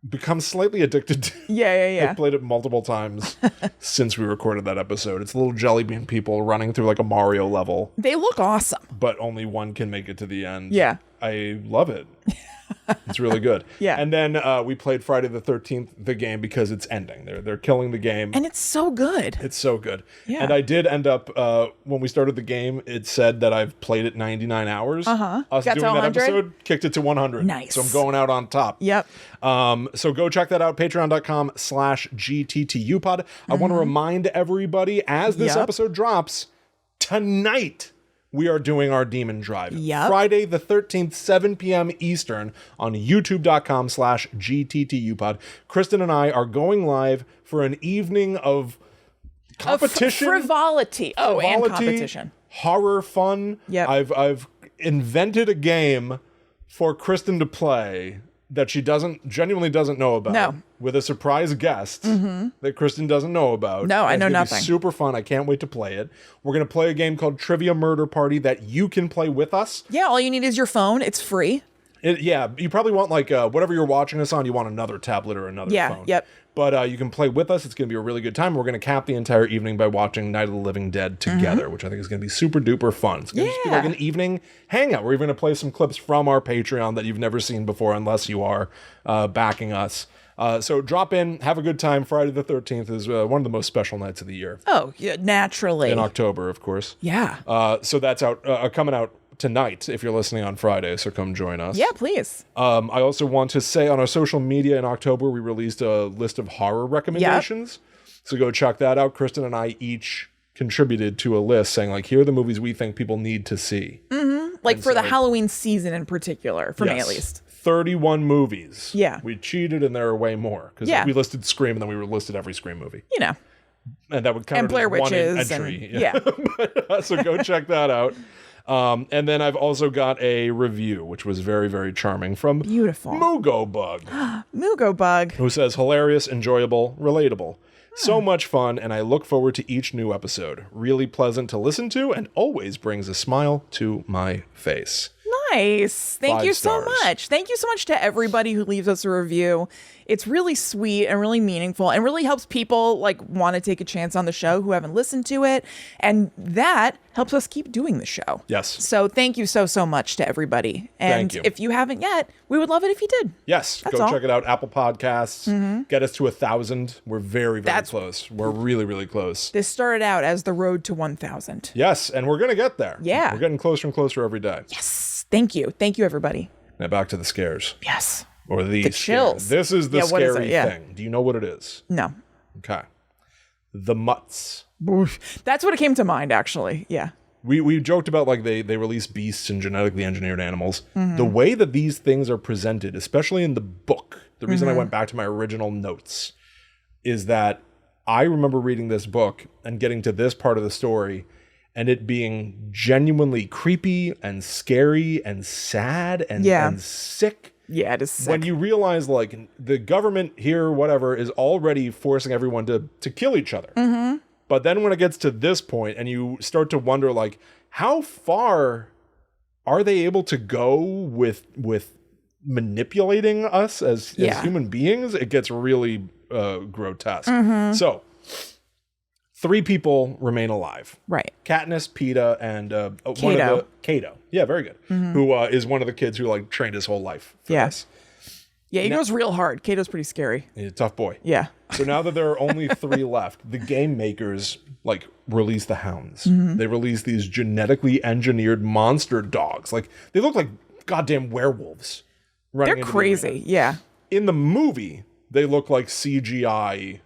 become slightly addicted to. Yeah. I've played it multiple times since we recorded that episode. It's little jelly bean people running through like a Mario level. They look awesome. But only one can make it to the end. Yeah. I love it. It's really good. Yeah. And then we played Friday the 13th, the game, because it's ending. They're killing the game. And it's so good. It's so good. Yeah. And I did end up, when we started the game, it said that I've played it 99 hours. Uh-huh. Us Got doing to that 100? episode kicked it to 100. Nice. So I'm going out on top. Yep. So go check that out, patreon.com/GTTUpod. I want to remind everybody, as this episode drops, tonight we are doing our Demon Drive. Yep. Friday the 13th, 7 p.m. Eastern on youtube.com/GTTUpod. Kristen and I are going live for an evening of competition. Frivolity. Oh, and competition. Horror fun. Yep. I've invented a game for Kristen to play that she genuinely doesn't know about. No. With a surprise guest that Kristen doesn't know about. No, I know It's gonna be nothing. super fun. I can't wait to play it. We're going to play a game called Trivia Murder Party that you can play with us. Yeah, all you need is your phone. It's free. You probably want like whatever you're watching us on, you want another tablet or another phone. Yep. But you can play with us. It's going to be a really good time. We're going to cap the entire evening by watching Night of the Living Dead together, which I think is going to be super duper fun. It's going to just be like an evening hangout. We're even going to play some clips from our Patreon that you've never seen before, unless you are backing us. So drop in, have a good time. Friday the 13th is one of the most special nights of the year. Oh, yeah, naturally. In October, of course. Yeah. So that's out coming out tonight if you're listening on Friday, so come join us. Yeah, please. I also want to say on our social media in October, we released a list of horror recommendations. So go check that out. Kristen and I each contributed to a list saying, like, here are the movies we think people need to see. Like for the Halloween season in particular, for me at least. 31 movies. Yeah. We cheated and there are way more. Because we listed Scream and then we listed every Scream movie. You know. And that would count and Blair as one Witches entry. And, So go check that out. And then I've also got a review, which was very, very charming, from Beautiful. Mugo Bug. Mugo Bug. Who says, hilarious, enjoyable, relatable. So much fun, and I look forward to each new episode. Really pleasant to listen to, and always brings a smile to my face. Nice. Thank 5 you stars. so much. Thank you so much to everybody who leaves us a review. It's really sweet and really meaningful and really helps people like want to take a chance on the show who haven't listened to it. And that helps us keep doing the show. Yes. So thank you so much to everybody. And Thank you. if you haven't yet, we would love it if you did. Yes. That's Go all. check it out. Apple Podcasts. Get us to 1,000. We're very, very close. We're really, really close. This started out as the road to 1,000. Yes. And we're going to get there. Yeah. We're getting closer and closer every day. Yes. Thank you. Thank you, everybody. Now back to the scares. Yes. Or the chills. This is the What is scary it? Yeah. thing. Do you know what it is? No. Okay. The Mutts. That's what it came to mind, actually. Yeah. We joked about like they release beasts and genetically engineered animals. The way that these things are presented, especially in the book, the reason I went back to my original notes is that I remember reading this book and getting to this part of the story and it being genuinely creepy and scary and sad and sick. Yeah, it is sick. When you realize like the government here, whatever, is already forcing everyone to kill each other. But then when it gets to this point and you start to wonder like how far are they able to go with manipulating us as human beings, it gets really grotesque. So 3 people remain alive. Right. Katniss, Peeta, and Cato. Yeah, very good. Who is one of the kids who like trained his whole life for this. Yeah, he goes real hard. Kato's pretty scary. He's a tough boy. Yeah. So now that there are only 3 left, the game makers like release the hounds. They release these genetically engineered monster dogs. Like they look like goddamn werewolves. They're crazy. Yeah. In the movie, they look like CGI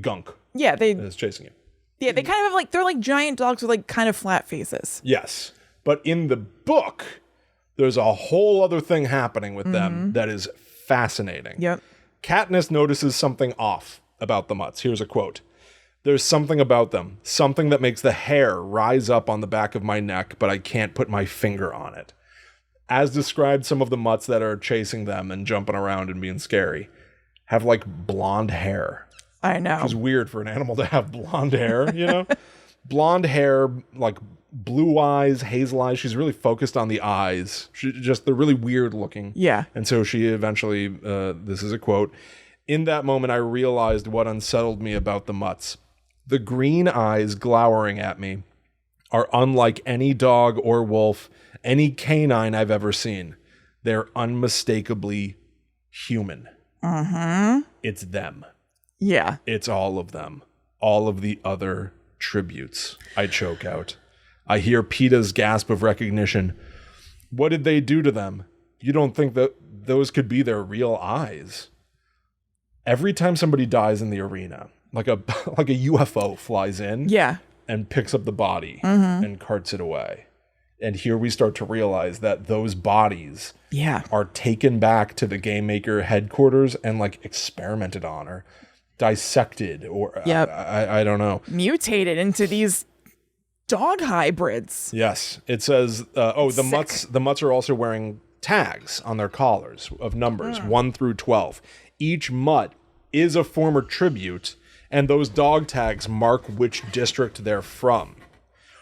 gunk. Yeah, That's chasing you. Yeah, they kind of have like they're like giant dogs with like kind of flat faces. Yes. But in the book, there's a whole other thing happening with them that is fascinating. Yep. Katniss notices something off about the Mutts. Here's a quote. There's something about them, something that makes the hair rise up on the back of my neck, but I can't put my finger on it. As described, some of the Mutts that are chasing them and jumping around and being scary have like blonde hair. I know. Which is weird for an animal to have blonde hair, you know? blonde hair, like blue eyes, hazel eyes. She's really focused on the eyes. They're really weird looking. Yeah. And so she eventually, this is a quote, "In that moment, I realized what unsettled me about the mutts. The green eyes glowering at me are unlike any dog or wolf, any canine I've ever seen. They're unmistakably human." It's them. Yeah. It's all of them. All of the other tributes. I choke out. I hear PETA's gasp of recognition. What did they do to them? You don't think that those could be their real eyes? Every time somebody dies in the arena, like a UFO flies in and picks up the body and carts it away. And here we start to realize that those bodies are taken back to the game maker headquarters and like experimented on or dissected or I don't know. Mutated into these dog hybrids. Yes. It says, the mutts are also wearing tags on their collars of numbers 1 through 12. Each mutt is a former tribute, and those dog tags mark which district they're from.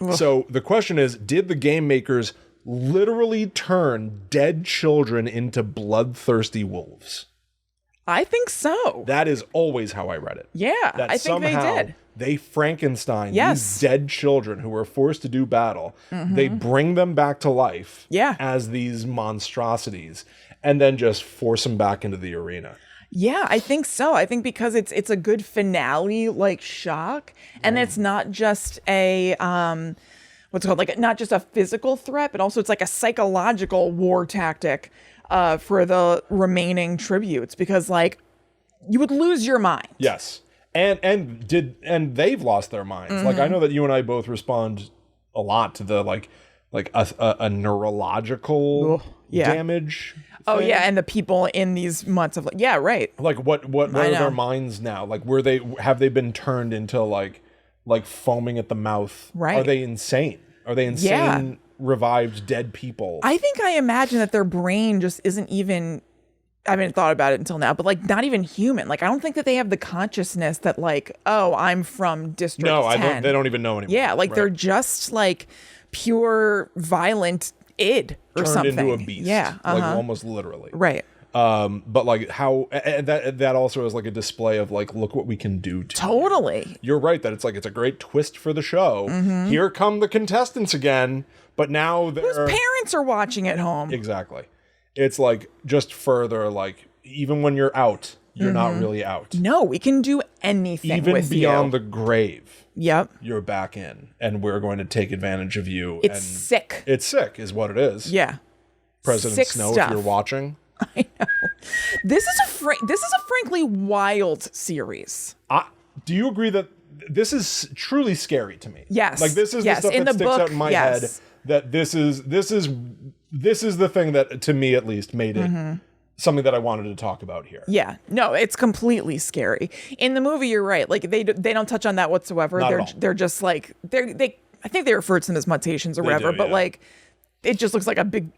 Ugh. So the question is, did the game makers literally turn dead children into bloodthirsty wolves? I think so. That is always how I read it. Yeah, that I think they did. They Frankenstein these dead children who were forced to do battle. They bring them back to life as these monstrosities and then just force them back into the arena. Yeah, I think so. I think because it's a good finale like shock, and it's not just a what's it called, like not just a physical threat, but also it's like a psychological war tactic for the remaining tributes, because like you would lose your mind. Yes. And they've lost their minds. Like I know that you and I both respond a lot to the like a neurological damage. Oh yeah, and the people in these months of right. Like what are their minds now? Like have they been turned into like foaming at the mouth? Right. Are they insane? Are they insane revived dead people? I think I imagine that their brain just isn't even, I haven't thought about it until now, but like not even human. Like I don't think that they have the consciousness that like, oh, I'm from District 10. They don't even know anymore. Yeah, like they're just like pure violent id or turned something. into a beast. Yeah, like almost literally. Right. But like how that also is like a display of like, look what we can do to totally. You're right that it's a great twist for the show. Here come the contestants again, but now whose parents are watching at home. Exactly. It's like just further like even when you're out, you're not really out. No, we can do anything even with beyond you. the grave. Yep. You're back in, and we're going to take advantage of you. It's sick. It's sick, is what it is. Yeah. President sick Snow, stuff. if you're watching. I know. This is a frankly wild series. Do you agree that this is truly scary to me? Yes. Like this is the stuff that sticks out in my head. That this is the thing that, to me at least, made it something that I wanted to talk about here. Yeah. No, it's completely scary. In the movie, you're right. Like they don't touch on that whatsoever. Not at all. They're just like they I think they refer to them as mutations or whatever, but like it just looks like a big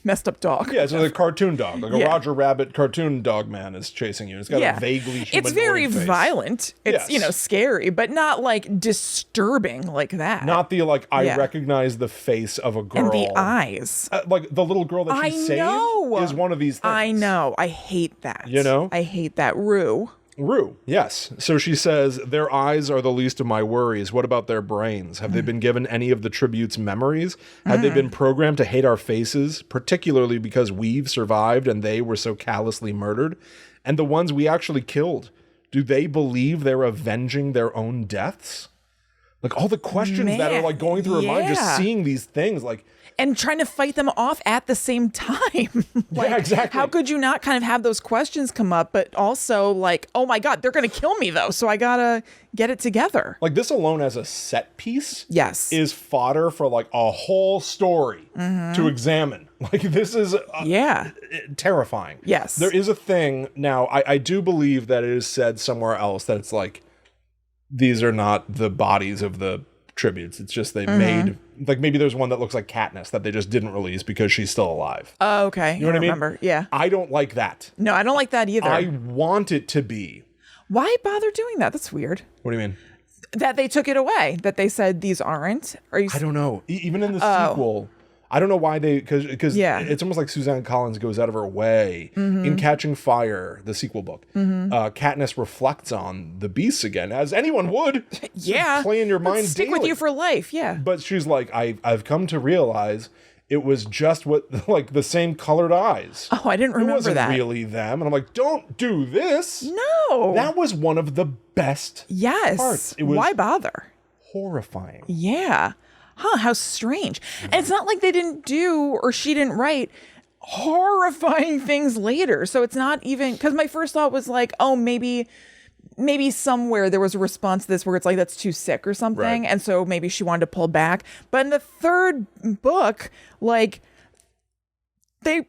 messed up dog. Yeah, it's like a cartoon dog. Like a Roger Rabbit cartoon dog man is chasing you. It's got a vaguely humanoid It's very face. Violent. It's, scary, but not like disturbing like that. Not the I recognize the face of a girl. And the eyes. Like the little girl that she saved is one of these things. I know. I hate that. You know? I hate that. Rue, yes. So she says, their eyes are the least of my worries. What about their brains? Have they been given any of the tribute's memories? Have they been programmed to hate our faces, particularly because we've survived and they were so callously murdered? And the ones we actually killed, do they believe they're avenging their own deaths? Like all the questions that are like going through her mind, just seeing these things like... And trying to fight them off at the same time. Yeah, exactly. How could you not kind of have those questions come up, but also like, oh my God, they're going to kill me though, so I gotta get it together. Like this alone as a set piece is fodder for like a whole story to examine. Like this is terrifying. Yes. There is a thing now, I do believe that it is said somewhere else that it's like, these are not the bodies of the tributes. It's just they made, like maybe there's one that looks like Katniss that they just didn't release because she's still alive. Oh, okay. You know what I mean? Remember. Yeah. I don't like that. No, I don't like that either. I want it to be. Why bother doing that? That's weird. What do you mean? That they took it away. That they said these aren't. Are you? I don't know. Even in the sequel, I don't know why they because it's almost like Suzanne Collins goes out of her way in Catching Fire, the sequel book. Katniss reflects on the beasts again, as anyone would. Yeah, play in your mind. Stick daily. with you for life. Yeah, but she's like, I've come to realize it was just what like the same colored eyes. Oh, I didn't remember it wasn't that. really them, and I'm like, don't do this. No, that was one of the best. Yes, parts. It was why bother? Horrifying. Yeah. Huh, how strange. And it's not like they didn't do or she didn't write horrifying things later. So it's not even because my first thought was like, oh, maybe somewhere there was a response to this where it's like that's too sick or something. Right. And so maybe she wanted to pull back. But in the third book, like they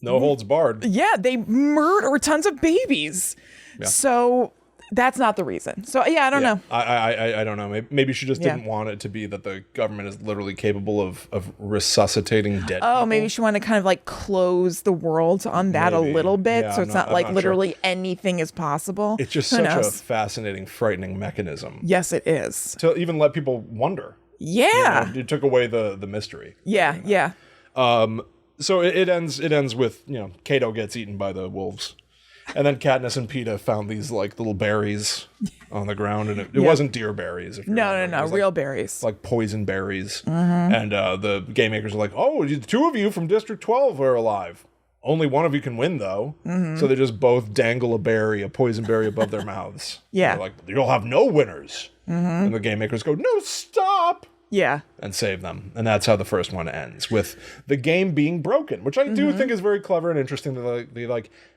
no holds barred. Yeah, they murder tons of babies. Yeah. So that's not the reason. So yeah, I don't know. I don't know. Maybe she just didn't want it to be that the government is literally capable of resuscitating dead people. Maybe she wanted to kind of like close the world on that a little bit, so it's not like literally anything is possible. It's just such a fascinating, frightening mechanism. Yes, it is. To even let people wonder. Yeah. You took away the mystery. Yeah. So it ends with, Cato gets eaten by the wolves. And then Katniss and Peeta found these like little berries on the ground, and it wasn't deer berries. No, real berries, like poison berries. And the game makers are like, "Oh, the two of you from District 12 are alive. Only one of you can win, though." So they just both dangle a poison berry above their mouths. Yeah, they're like, "You'll have no winners." And the game makers go, "No, stop." Yeah. And save them. And that's how the first one ends, with the game being broken, which I do think is very clever and interesting. They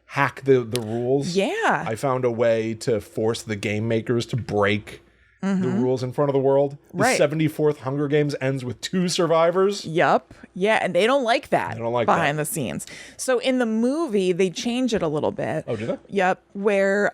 hack the rules. Yeah. I found a way to force the game makers to break the rules in front of the world. Right. The 74th Hunger Games ends with 2 survivors. Yup. Yeah, and they don't like that. They don't like behind the scenes. So in the movie, they change it a little bit. Oh, do they? Yep. Where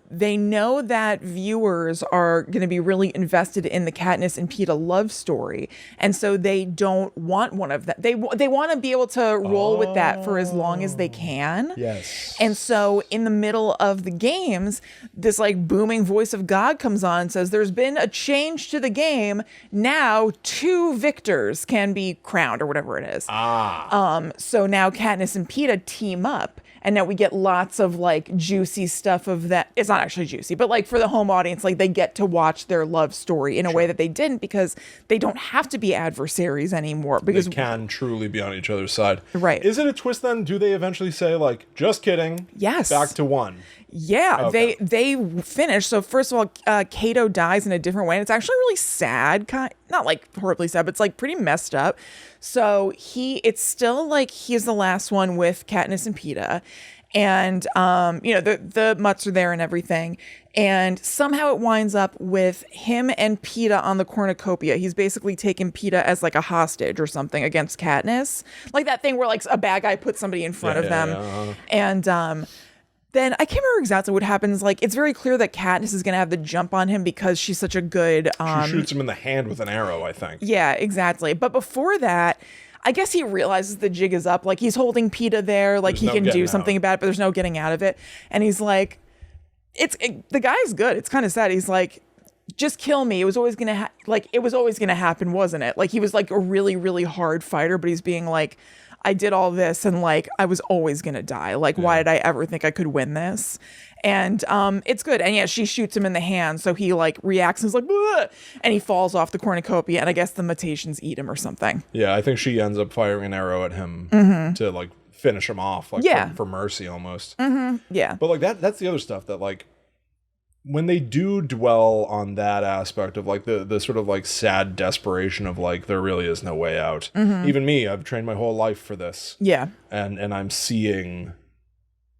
they know that viewers are going to be really invested in the Katniss and Peeta love story, and so they don't want one of them. They want to be able to roll with that for as long as they can. Yes. And so in the middle of the games, this like booming voice of God comes on and says, "There's been a change to the game. Now 2 victors can be crowned," or whatever it is. So now Katniss and Peeta team up, and now we get lots of like juicy stuff of that. It's not actually juicy, but like for the home audience, like they get to watch their love story in a way that they didn't, because they don't have to be adversaries anymore, because they can truly be on each other's side. Right. Is it a twist then? Do they eventually say like, just kidding? Yes. Back to 1? Yeah, okay. they finish. So first of all, Cato dies in a different way, and it's actually really sad. Not like horribly sad, but it's like pretty messed up. So it's still like he's the last one with Katniss and Peeta, and the mutts are there and everything. And somehow it winds up with him and Peeta on the cornucopia. He's basically taken Peeta as like a hostage or something against Katniss, like that thing where like a bad guy puts somebody in front of them, and then I can't remember exactly what happens. Like, it's very clear that Katniss is going to have the jump on him because she's such a good... she shoots him in the hand with an arrow, I think. Yeah, exactly. But before that, I guess he realizes the jig is up. Like, he's holding Peeta there. Like, he can do something about it, but there's no getting out of it. And he's like... the guy's good. It's kind of sad. He's like, just kill me. It was always going to happen, wasn't it? Like, he was like a really, really hard fighter, but he's being like... I did all this and like I was always gonna die. Like, why did I ever think I could win this? And it's good. And yeah, she shoots him in the hand, so he like reacts and is like, "Bleh!" And he falls off the cornucopia, and I guess the mutations eat him or something. Yeah, I think she ends up firing an arrow at him to like finish him off, like for mercy almost. Yeah. But like that's the other stuff that like when they do dwell on that aspect of like the sort of like sad desperation of like there really is no way out. Even me, I've trained my whole life for this. Yeah. And I'm seeing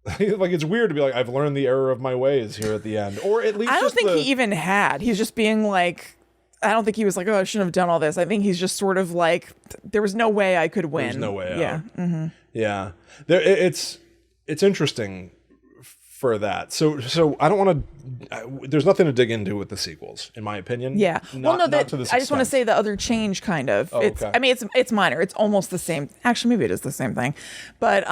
like it's weird to be like I've learned the error of my ways here at the end, or at least I don't think he even had. He's just being like, I don't think he was like, oh, I shouldn't have done all this. I think he's just sort of like, there was no way I could win. There's no way out. Yeah. Yeah. It's interesting for that. So I don't want to. There's nothing to dig into with the sequels, in my opinion. Yeah. Not to this I just want to extent. say the other change kind of. Oh, it's okay. I mean it's minor. It's almost the same. Actually, maybe it is the same thing. But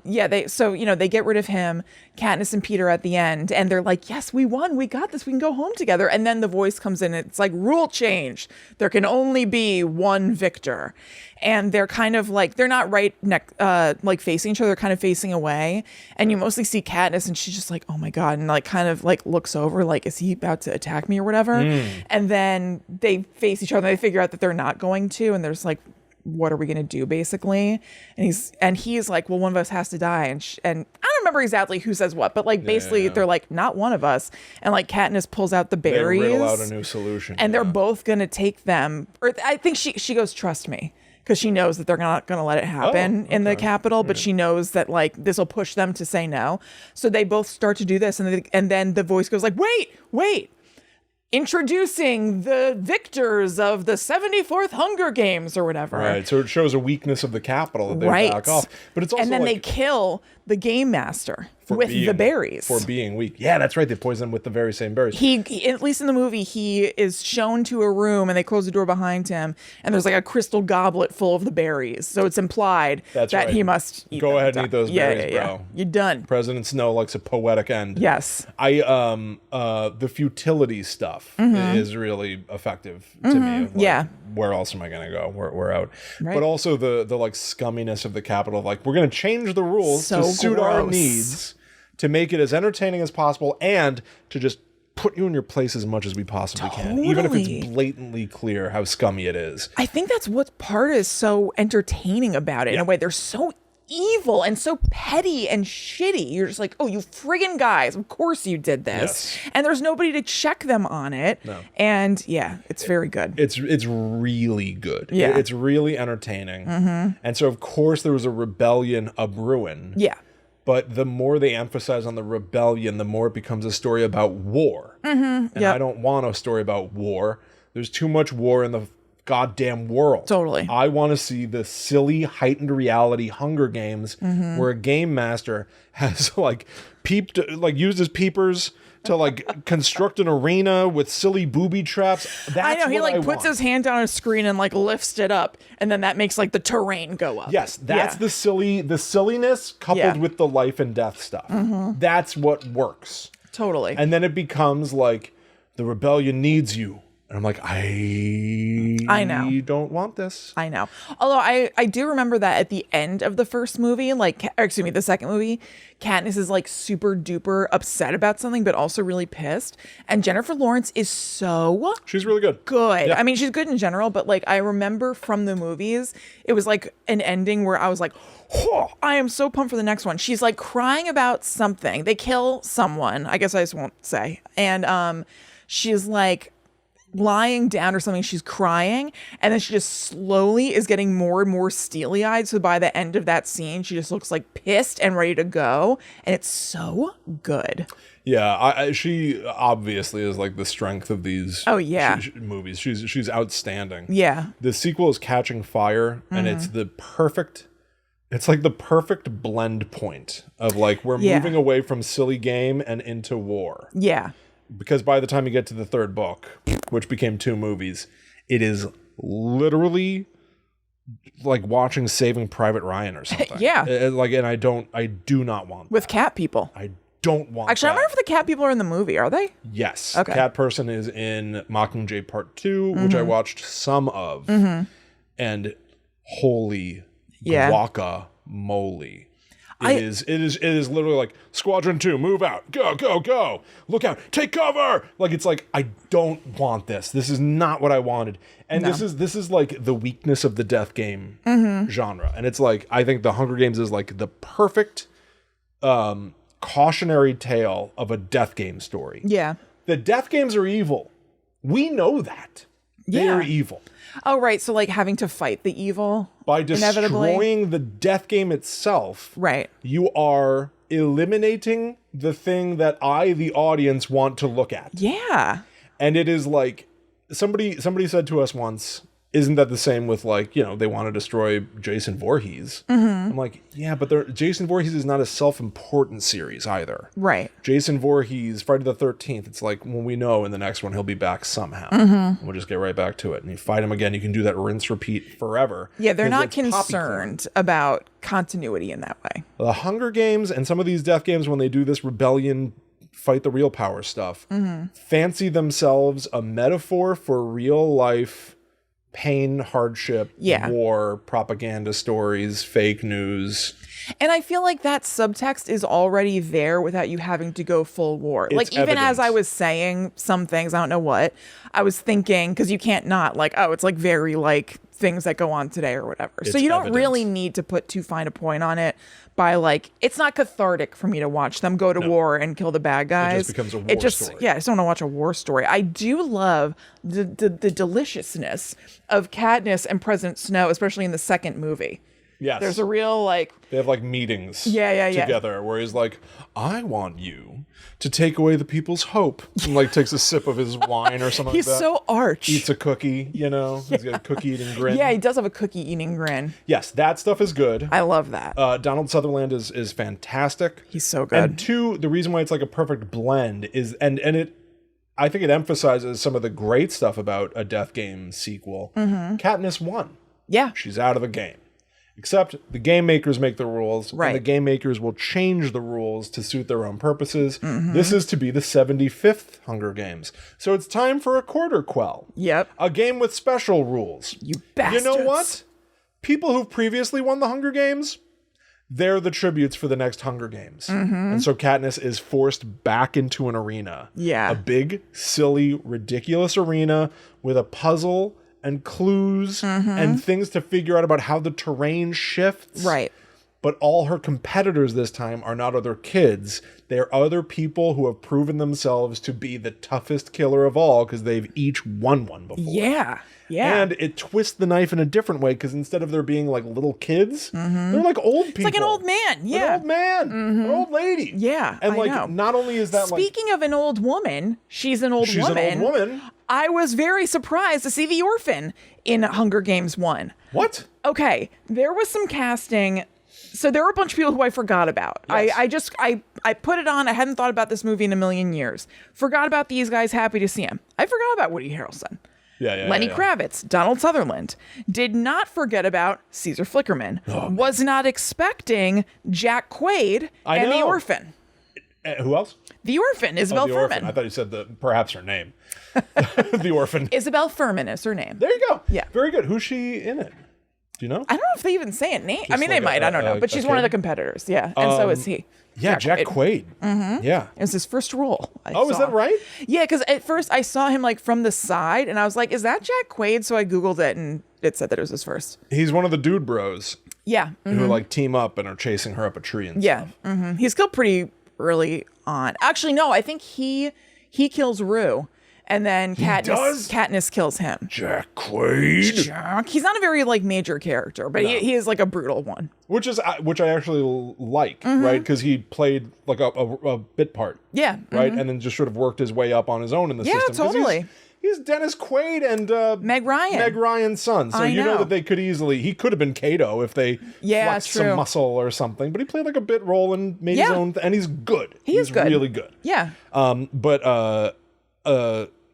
yeah, they get rid of him, Katniss and Peter at the end, and they're like, "Yes, we won. We got this. We can go home together." And then the voice comes in. And it's like, rule change. There can only be one victor. And they're kind of like, they're not like facing each other, they're kind of facing away. And you mostly see Katniss and she's just like, oh my God. And like kind of like looks over, like, is he about to attack me or whatever? And then they face each other and they figure out that they're not going to. And there's like, what are we going to do basically? And he's like, well, one of us has to die. And I don't remember exactly who says what, but like basically they're like, not one of us. And like Katniss pulls out the berries. They riddle out a new solution. And they're both going to take them. Or I think she goes, trust me. Because she knows that they're not going to let it happen in the Capitol, but she knows that like this will push them to say no. So they both start to do this, and then the voice goes like, "Wait! Introducing the victors of the 74th Hunger Games or whatever." Right. So it shows a weakness of the Capitol that they back off. But it's also and then like, they kill the game master with the berries for being weak. Yeah, that's right. They poison him with the very same berries. He, at least in the movie, he is shown to a room and they close the door behind him and there's like a crystal goblet full of the berries. So it's implied that he must eat Go them. ahead and eat those berries, bro. You're done. President Snow likes a poetic end. Yes. The futility stuff is really effective to me. Like, where else am I going to go? We're out. Right. But also the like scumminess of the Capitol. Like, we're going to change the rules to suit our needs, to make it as entertaining as possible, and to just put you in your place as much as we possibly can, even if it's blatantly clear how scummy it is. I think that's what part is so entertaining about it in a way. They're so evil and so petty and shitty. You're just like, oh, you friggin' guys, of course you did this. Yes. And there's nobody to check them on it. No. And yeah, it's very good. It's really good. Yeah. It's really entertaining. And so of course there was a rebellion of ruin. Yeah. But the more they emphasize on the rebellion, the more it becomes a story about war. And I don't want a story about war. There's too much war in the goddamn world. Totally. I want to see the silly heightened reality Hunger Games where a game master has like used his peepers to like construct an arena with silly booby traps. I know, he like puts his hand on a screen and like lifts it up, and then that makes like the terrain go up. Yes, that's the silliness coupled with the life and death stuff. That's what works. Totally. And then it becomes like the rebellion needs you. And I'm like, I know. Don't want this. I know. Although I do remember that at the end of the first movie, the second movie, Katniss is like super duper upset about something, but also really pissed. And Jennifer Lawrence is she's really good. Yeah. I mean, she's good in general, but like I remember from the movies, it was like an ending where I was like, oh, I am so pumped for the next one. She's like crying about something. They kill someone. I guess I just won't say. And she's like lying down or something, she's crying, and then she just slowly is getting more and more steely-eyed, so by the end of that scene she just looks like pissed and ready to go, and it's so good. Yeah, she obviously is like the strength of these movies. She's outstanding. Yeah. The sequel is Catching Fire, and it's the perfect blend point of like we're moving away from silly game and into war. Yeah. Because by the time you get to the third book, which became 2 movies, it is literally like watching Saving Private Ryan or something. Yeah. And I do not want with cat people. I don't want Actually, that. I wonder if the cat people are in the movie. Are they? Yes. Okay. Cat Person is in Mockingjay Part 2, which I watched some of. And holy guacamole. It is literally like Squadron 2, move out, go, look out, take cover. Like it's like I don't want this. This is not what I wanted. And this is like the weakness of the death game genre. And it's like I think the Hunger Games is like the perfect cautionary tale of a death game story. Yeah. The death games are evil. We know that. They are evil. Oh, right. So like having to fight the evil by destroying the death game itself. Right. You are eliminating the thing that I, the audience, want to look at. Yeah. And it is like somebody said to us once, isn't that the same with like, they want to destroy Jason Voorhees? I'm like, yeah, but Jason Voorhees is not a self-important series either. Right. Jason Voorhees, Friday the 13th, it's like, when we know in the next one he'll be back somehow. And we'll just get right back to it. And you fight him again, you can do that rinse repeat forever. Yeah, they're not concerned about continuity in that way. The Hunger Games and some of these death games, when they do this rebellion fight the real power stuff, fancy themselves a metaphor for real life pain, hardship, war, propaganda stories, fake news. And I feel like that subtext is already there without you having to go full war. It's like, even evident. as I was saying some things, I don't know what, I was thinking, because you can't not, like, oh, it's like very like things that go on today or whatever. So you don't really need to put too fine a point on it by like, it's not cathartic for me to watch them go to war and kill the bad guys. It just becomes a war story. Yeah, I just don't want to watch a war story. I do love the deliciousness of Katniss and President Snow, especially in the second movie. Yes. There's a real like... They have like meetings together where he's like, I want you to take away the people's hope. And like takes a sip of his wine or something like that. He's so arch. Eats a cookie, He's got a cookie eating grin. Yeah, he does have a cookie eating grin. Yes, that stuff is good. I love that. Donald Sutherland is fantastic. He's so good. And two, the reason why it's like a perfect blend is, and I think it emphasizes some of the great stuff about a Death Game sequel. Katniss won. Yeah. She's out of the game. Except the game makers make the rules, right. and the game makers will change the rules to suit their own purposes. This is to be the 75th Hunger Games. So it's time for a quarter quell. Yep. A game with special rules. You bastards. You know what? People who've previously won the Hunger Games, they're the tributes for the next Hunger Games. And so Katniss is forced back into an arena. Yeah. A big, silly, ridiculous arena with a puzzle and clues and things to figure out about how the terrain shifts. Right. But all her competitors this time are not other kids. They're other people who have proven themselves to be the toughest killer of all because they've each won one before. Yeah. Yeah. And it twists the knife in a different way because instead of there being like little kids, they're like old people. It's like an old man. Yeah. An old man. An old lady. Yeah. And like, I know. not only is that Speaking of an old woman, she's an old woman. An old woman. I was very surprised to see the orphan in Hunger Games 1. What? Okay. There was some casting. So there were a bunch of people who I forgot about. Yes. I put it on. I hadn't thought about this movie in a million years. Forgot about these guys. Happy to see him. I forgot about Woody Harrelson. Lenny Kravitz, Donald Sutherland. Did not forget about Caesar Flickerman. Was not expecting Jack Quaid and the orphan. Who else? The orphan, Isabel the Furman. Orphan. I thought you said perhaps her name. The orphan. Isabel Furman is her name. There you go. Yeah. Very good. Who's she in it? Do you know? I don't know if they even say a name. I mean, like they might. I don't know. But she's one of the competitors. Yeah. And so is he. Yeah, Jack Quaid. Yeah. It was his first role. Is that right? Yeah, because at first I saw him like from the side and I was like, is that Jack Quaid? So I Googled it and it said that it was his first. He's one of the dude bros. Yeah. Who like team up and are chasing her up a tree and stuff. He's killed pretty early on. Actually, no, I think he kills Rue. And then Katniss kills him. Jack Quaid. Jack. He's not a very like major character, but he is like a brutal one. Which I actually like, right? Because he played like a bit part. Yeah. Right? And then just sort of worked his way up on his own in the system. Yeah, totally. He's Dennis Quaid and Meg Ryan. Meg Ryan's son. So you know that they could he could have been Kato if they flexed some muscle or something. But he played like a bit role and made his own and he's good. He's good. Really good. Yeah. But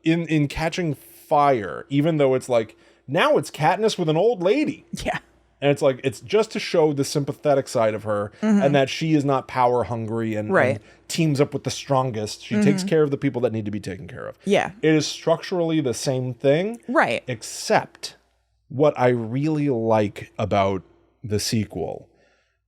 in Catching Fire, even though it's like now it's Katniss with an old lady. Yeah. And it's like it's just to show the sympathetic side of her and that she is not power hungry and teams up with the strongest. She takes care of the people that need to be taken care of. Yeah. It is structurally the same thing. Right. Except what I really like about the sequel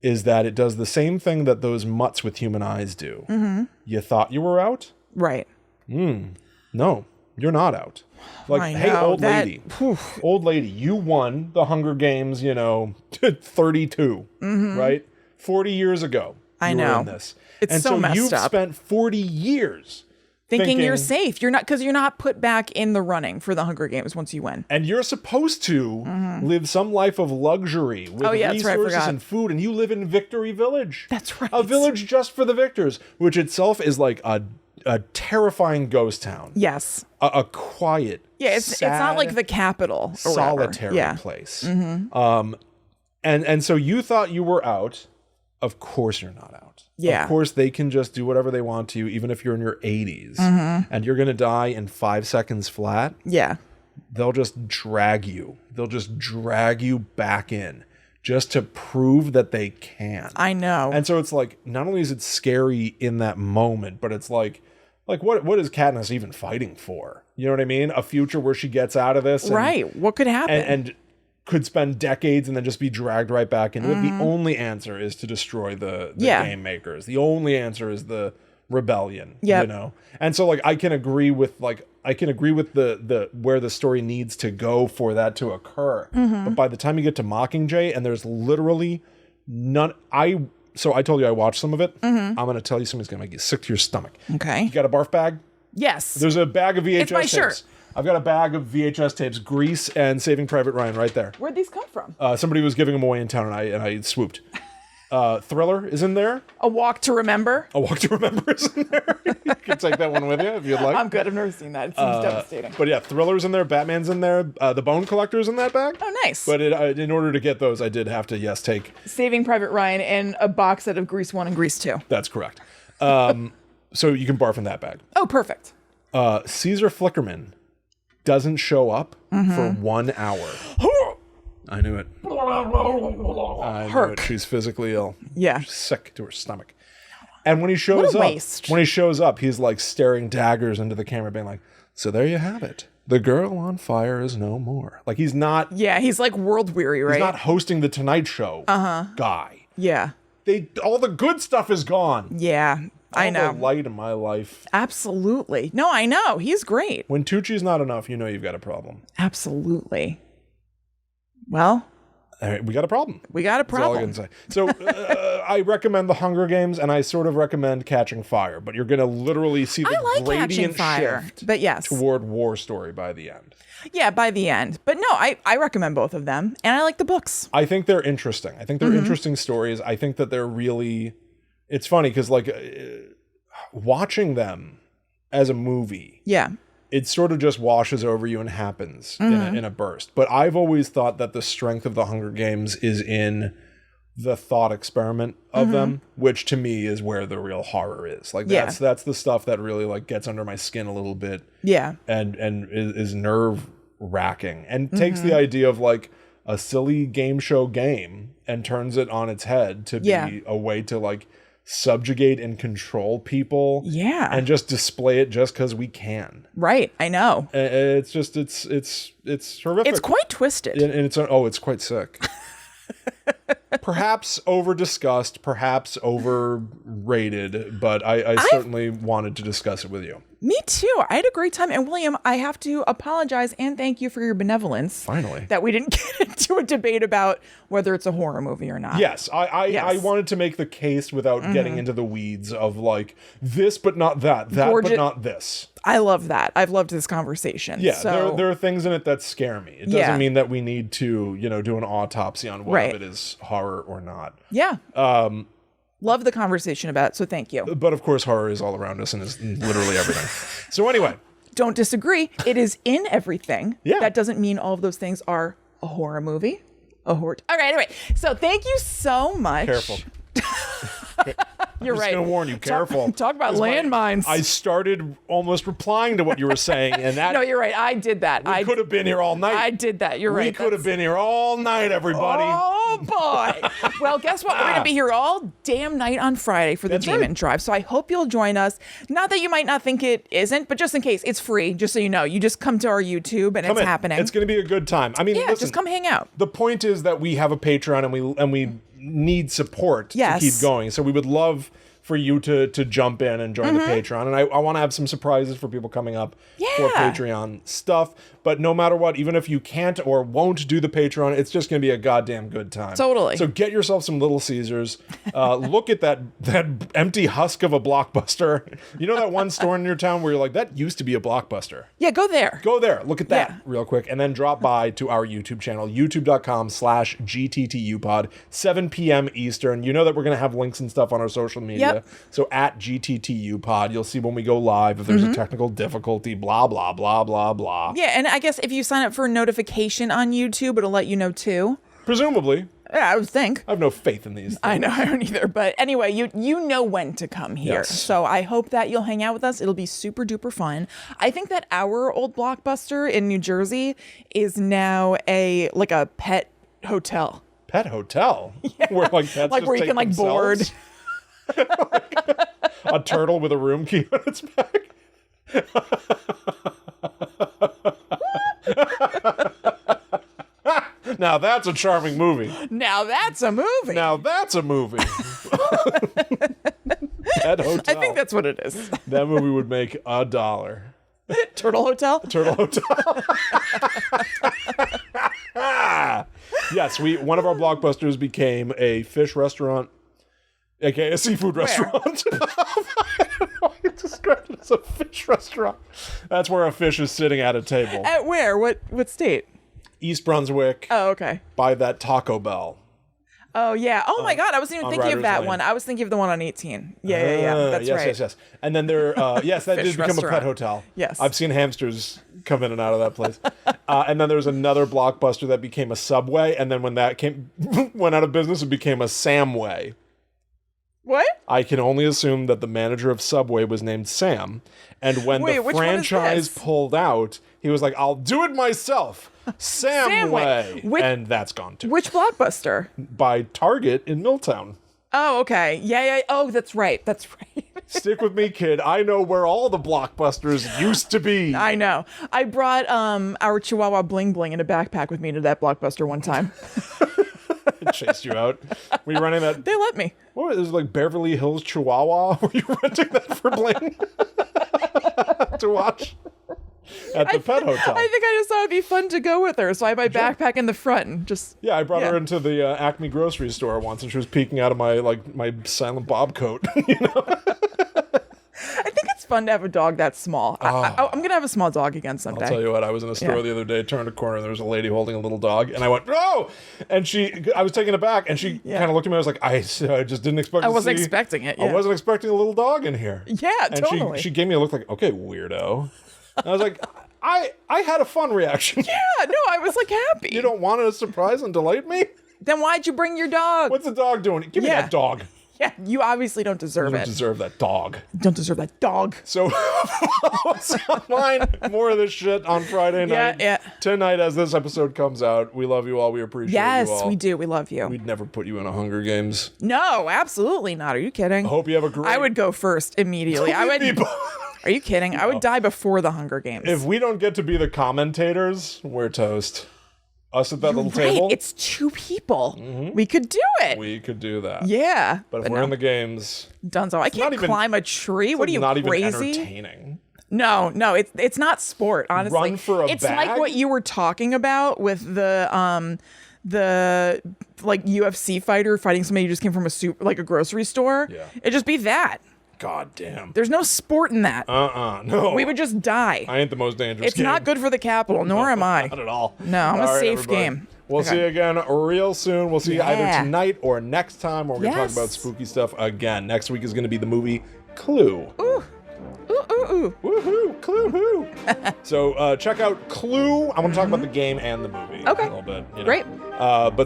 is that it does the same thing that those mutts with human eyes do. You thought you were out? Right. No, you're not out. Like, hey, old lady, you won the Hunger Games, 32, right? 40 years ago. I know. Were in this. It's so messed you've up. Spent 40 years thinking you're safe. You're not, because you're not put back in the running for the Hunger Games once you win. And you're supposed to live some life of luxury with resources and food, and you live in Victory Village. That's right. A village just for the victors, which itself is like a terrifying ghost town. Yes. A quiet, it's not like the capital or solitary place. And so you thought you were out. Of course you're not out. Yeah. Of course they can just do whatever they want to you, even if you're in your 80s. And you're going to die in 5 seconds flat. Yeah. They'll just drag you. They'll just drag you back in just to prove that they can. I know. And so it's like, not only is it scary in that moment, but it's like what is Katniss even fighting for? You know what I mean? A future where she gets out of this. Right. What could happen? And could spend decades and then just be dragged right back into it. The only answer is to destroy the game makers. The only answer is the rebellion. You know? And so like I can agree with the where the story needs to go for that to occur. But by the time you get to Mockingjay and there's literally none, so I told you I watched some of it. I'm gonna tell you something's gonna make you sick to your stomach. Okay. You got a barf bag? Yes. There's a bag of VHS It's my tapes. shirt. I've got a bag of VHS tapes, Grease and Saving Private Ryan right there. Where'd these come from? Somebody was giving them away in town, and I swooped. Thriller is in there. A Walk to Remember. A Walk to Remember is in there. You can take that one with you if you'd like. I'm good. I've never seen that. It seems devastating. But yeah, Thriller's in there. Batman's in there. The Bone Collector's in that bag. Oh, nice. But in order to get those, I did have to, take... Saving Private Ryan and a box set of Grease 1 and Grease 2. That's correct. So you can barf in that bag. Oh, perfect. Caesar Flickerman doesn't show up for 1 hour. I knew it. I knew it. She's physically ill. Yeah. She's sick to her stomach. And when he shows up, he's like staring daggers into the camera, being like, "So there you have it. The girl on fire is no more." Like he's not. Yeah, he's like world weary, right? He's not hosting the Tonight Show guy. Yeah. All the good stuff is gone. Yeah. I know. All the light in my life. Absolutely. No, I know. He's great. When Tucci's not enough, you know you've got a problem. Absolutely. Well, we got a problem. We got a problem. That's all I can say. So I recommend The Hunger Games, and I sort of recommend Catching Fire, but you're going to literally see the gradient shift but yes, toward War Story by the end. Yeah, by the end. But no, I recommend both of them, and I like the books. I think they're interesting. I think they're interesting stories. I think that they're really... It's funny because, like, watching them as a movie, it sort of just washes over you and happens in a burst. But I've always thought that the strength of the Hunger Games is in the thought experiment of them, which to me is where the real horror is. Like that's the stuff that really like gets under my skin a little bit. Yeah, and is nerve wracking and takes the idea of like a silly game show game and turns it on its head to be a way to like subjugate and control people and just display it just because we can. Right, I know. It's just it's horrific. It's quite twisted. And it's quite sick. Perhaps over discussed, perhaps overrated, but I certainly wanted to discuss it with you. Me too. I had a great time. And William, I have to apologize and thank you for your benevolence. Finally. That we didn't get into a debate about whether it's a horror movie or not. Yes. I wanted to make the case without getting into the weeds of like this, but not that, but not this. I love that. I've loved this conversation. Yeah, so. there are things in it that scare me. It doesn't mean that we need to, do an autopsy on whether it is horror or not. Yeah. Love the conversation about it, so thank you. But of course, horror is all around us and is literally everything. So anyway. Don't disagree. It is in everything. Yeah. That doesn't mean all of those things are a horror movie. All right, anyway. So thank you so much. Careful. You're right. I'm just going to warn you, careful. Talk about landmines. I started almost replying to what you were saying, and that... No, you're right. I did that. We could have been here all night. I did that. You're right. We could have been here all night, everybody. Oh, boy. Well, guess what? We're going to be here all damn night on Friday for the Demon Drive, so I hope you'll join us. Not that you might not think it isn't, but just in case, it's free, just so you know. You just come to our YouTube, and it's happening. It's going to be a good time. I mean, listen, just come hang out. The point is that we have a Patreon, and we need support to keep going. So we would love for you to jump in and join the Patreon. And I want to have some surprises for people coming up for Patreon stuff. But no matter what, even if you can't or won't do the Patreon, it's just going to be a goddamn good time. Totally. So get yourself some Little Caesars. Look at that empty husk of a Blockbuster. You know that one store in your town where you're like, that used to be a Blockbuster. Yeah, go there. Go there. Look at that real quick. And then drop by to our YouTube channel, youtube.com/GTTUpod, 7 p.m. Eastern. You know that we're going to have links and stuff on our social media. media. So at GTTU Pod, you'll see when we go live if there's a technical difficulty, blah, blah, blah, blah, blah. Yeah, and I guess if you sign up for a notification on YouTube, it'll let you know too. Presumably. Yeah, I would think. I have no faith in these things. I know, I don't either. But anyway, you know when to come here. Yes. So I hope that you'll hang out with us. It'll be super duper fun. I think that our old Blockbuster in New Jersey is now a pet hotel. Pet hotel? Yeah. Where pets like where you can board. A turtle with a room key on its back. Now that's a charming movie. Now that's a movie. Now that's a movie. Pet Hotel. I think that's what it is. That movie would make $1. Turtle Hotel? Turtle Hotel. Yes, one of our Blockbusters became a fish restaurant, aka a seafood restaurant. I don't know. You described it as a fish restaurant. That's where a fish is sitting at a table. At where? What state? East Brunswick. Oh, okay. By that Taco Bell. Oh, yeah. Oh, my God. I wasn't even thinking of that one. I was thinking of the one on 18. Yeah. That's right. Yes. And then there, yes, that did become a pet hotel. Yes. I've seen hamsters come in and out of that place. And then there's another Blockbuster that became a Subway. And then when that went out of business, it became a Samway. What? I can only assume that the manager of Subway was named Sam. And when the franchise pulled out, he was like, I'll do it myself. Samway. And that's gone too. Which Blockbuster? By Target in Milltown. Oh, okay. Yeah. Oh, that's right. Stick with me, kid. I know where all the Blockbusters used to be. I know. I brought our Chihuahua Bling Bling in a backpack with me to that Blockbuster one time. It chased you out. Were you running that? They let me. What was it? Like Beverly Hills Chihuahua? Were you renting that for Bling to watch at the pet hotel? I think I just thought it'd be fun to go with her, so I had my backpack in the front and just. Yeah, I brought her into the Acme grocery store once, and she was peeking out of my Silent Bob coat. You know. I think it's fun to have a dog that small. I'm gonna have a small dog again someday. I'll tell you what. I was in a store the other day, turned a corner, and there was a lady holding a little dog, and I went, "Oh!" And I was taken aback, and she kind of looked at me. I was like, I just didn't expect. I wasn't expecting it. Yeah. I wasn't expecting a little dog in here. Yeah, and totally. She gave me a look like, okay, weirdo. And I was like, I had a fun reaction. Yeah, no, I was like happy. You don't want to surprise and delight me? Then why'd you bring your dog? What's the dog doing? Give me that dog. Yeah, you obviously don't deserve it. You don't deserve that dog. Don't deserve that dog. So, what's online? More of this shit on Friday night. Yeah. Tonight, as this episode comes out, we love you all. We appreciate you all. Yes, we do. We love you. We'd never put you in a Hunger Games. No, absolutely not. Are you kidding? I hope you have a great... I would go first immediately. I would... Are you kidding? I would die before the Hunger Games. If we don't get to be the commentators, we're toast. Us at that little table. It's two people. Mm-hmm. We could do it. We could do that. Yeah. But if we're in the games... Dunzo. I can't climb a tree. What are you, not crazy? Even entertaining. No, it's not sport, honestly. Run for a bag? It's like what you were talking about with the like UFC fighter fighting somebody who just came from a grocery store. Yeah. It'd just be that. God damn. There's no sport in that. No. We would just die. I ain't the most dangerous It's not good for the Capitol, nor am I. Not at all. No, I'm a safe game. We'll see you again real soon. We'll see you either tonight or next time where we're going to talk about spooky stuff again. Next week is going to be the movie Clue. Ooh. Woohoo, Clue. So check out Clue. I want to talk about the game and the movie a little bit. You know? Great.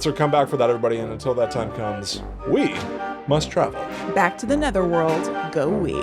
So come back for that, everybody. And until that time comes, we must travel. Back to the netherworld. Go we.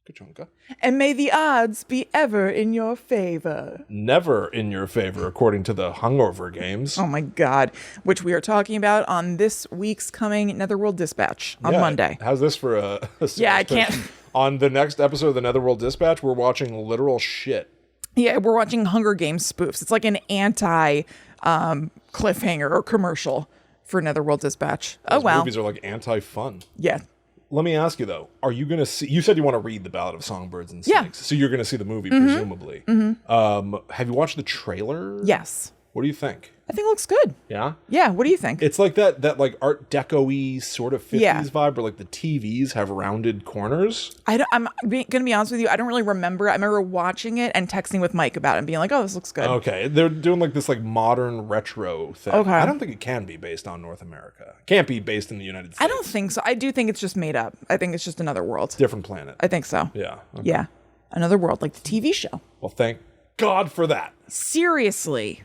Kachunka. And may the odds be ever in your favor. Never in your favor, according to the Hungover Games. Oh my God. Which we are talking about on this week's coming Netherworld Dispatch on Monday. How's this for a I can't. On the next episode of the Netherworld Dispatch, we're watching literal shit. Yeah, we're watching Hunger Games spoofs. It's like an anti cliffhanger or commercial for Netherworld Dispatch. Those movies are like anti-fun. Yeah. Let me ask you, though. Are you going to see... You said you want to read The Ballad of Songbirds and Snakes. So you're going to see the movie, presumably. Mm-hmm. Have you watched the trailer? Yes. What do you think? I think it looks good. Yeah? Yeah, what do you think? It's like that like Art Deco-y sort of 50s Yeah. vibe where like the TVs have rounded going to be honest with you, I don't really remember. I remember watching it and texting with Mike about it and being like, oh, this looks good. Okay. They're doing like this like modern retro thing. Okay. I don't think it can be based on North America. It can't be based in the United States. I don't think so. I do think it's just made up. I think it's just another world. Different planet. I think so. Yeah. Okay. Yeah. Another world, like the TV show. Well, thank God for that. Seriously.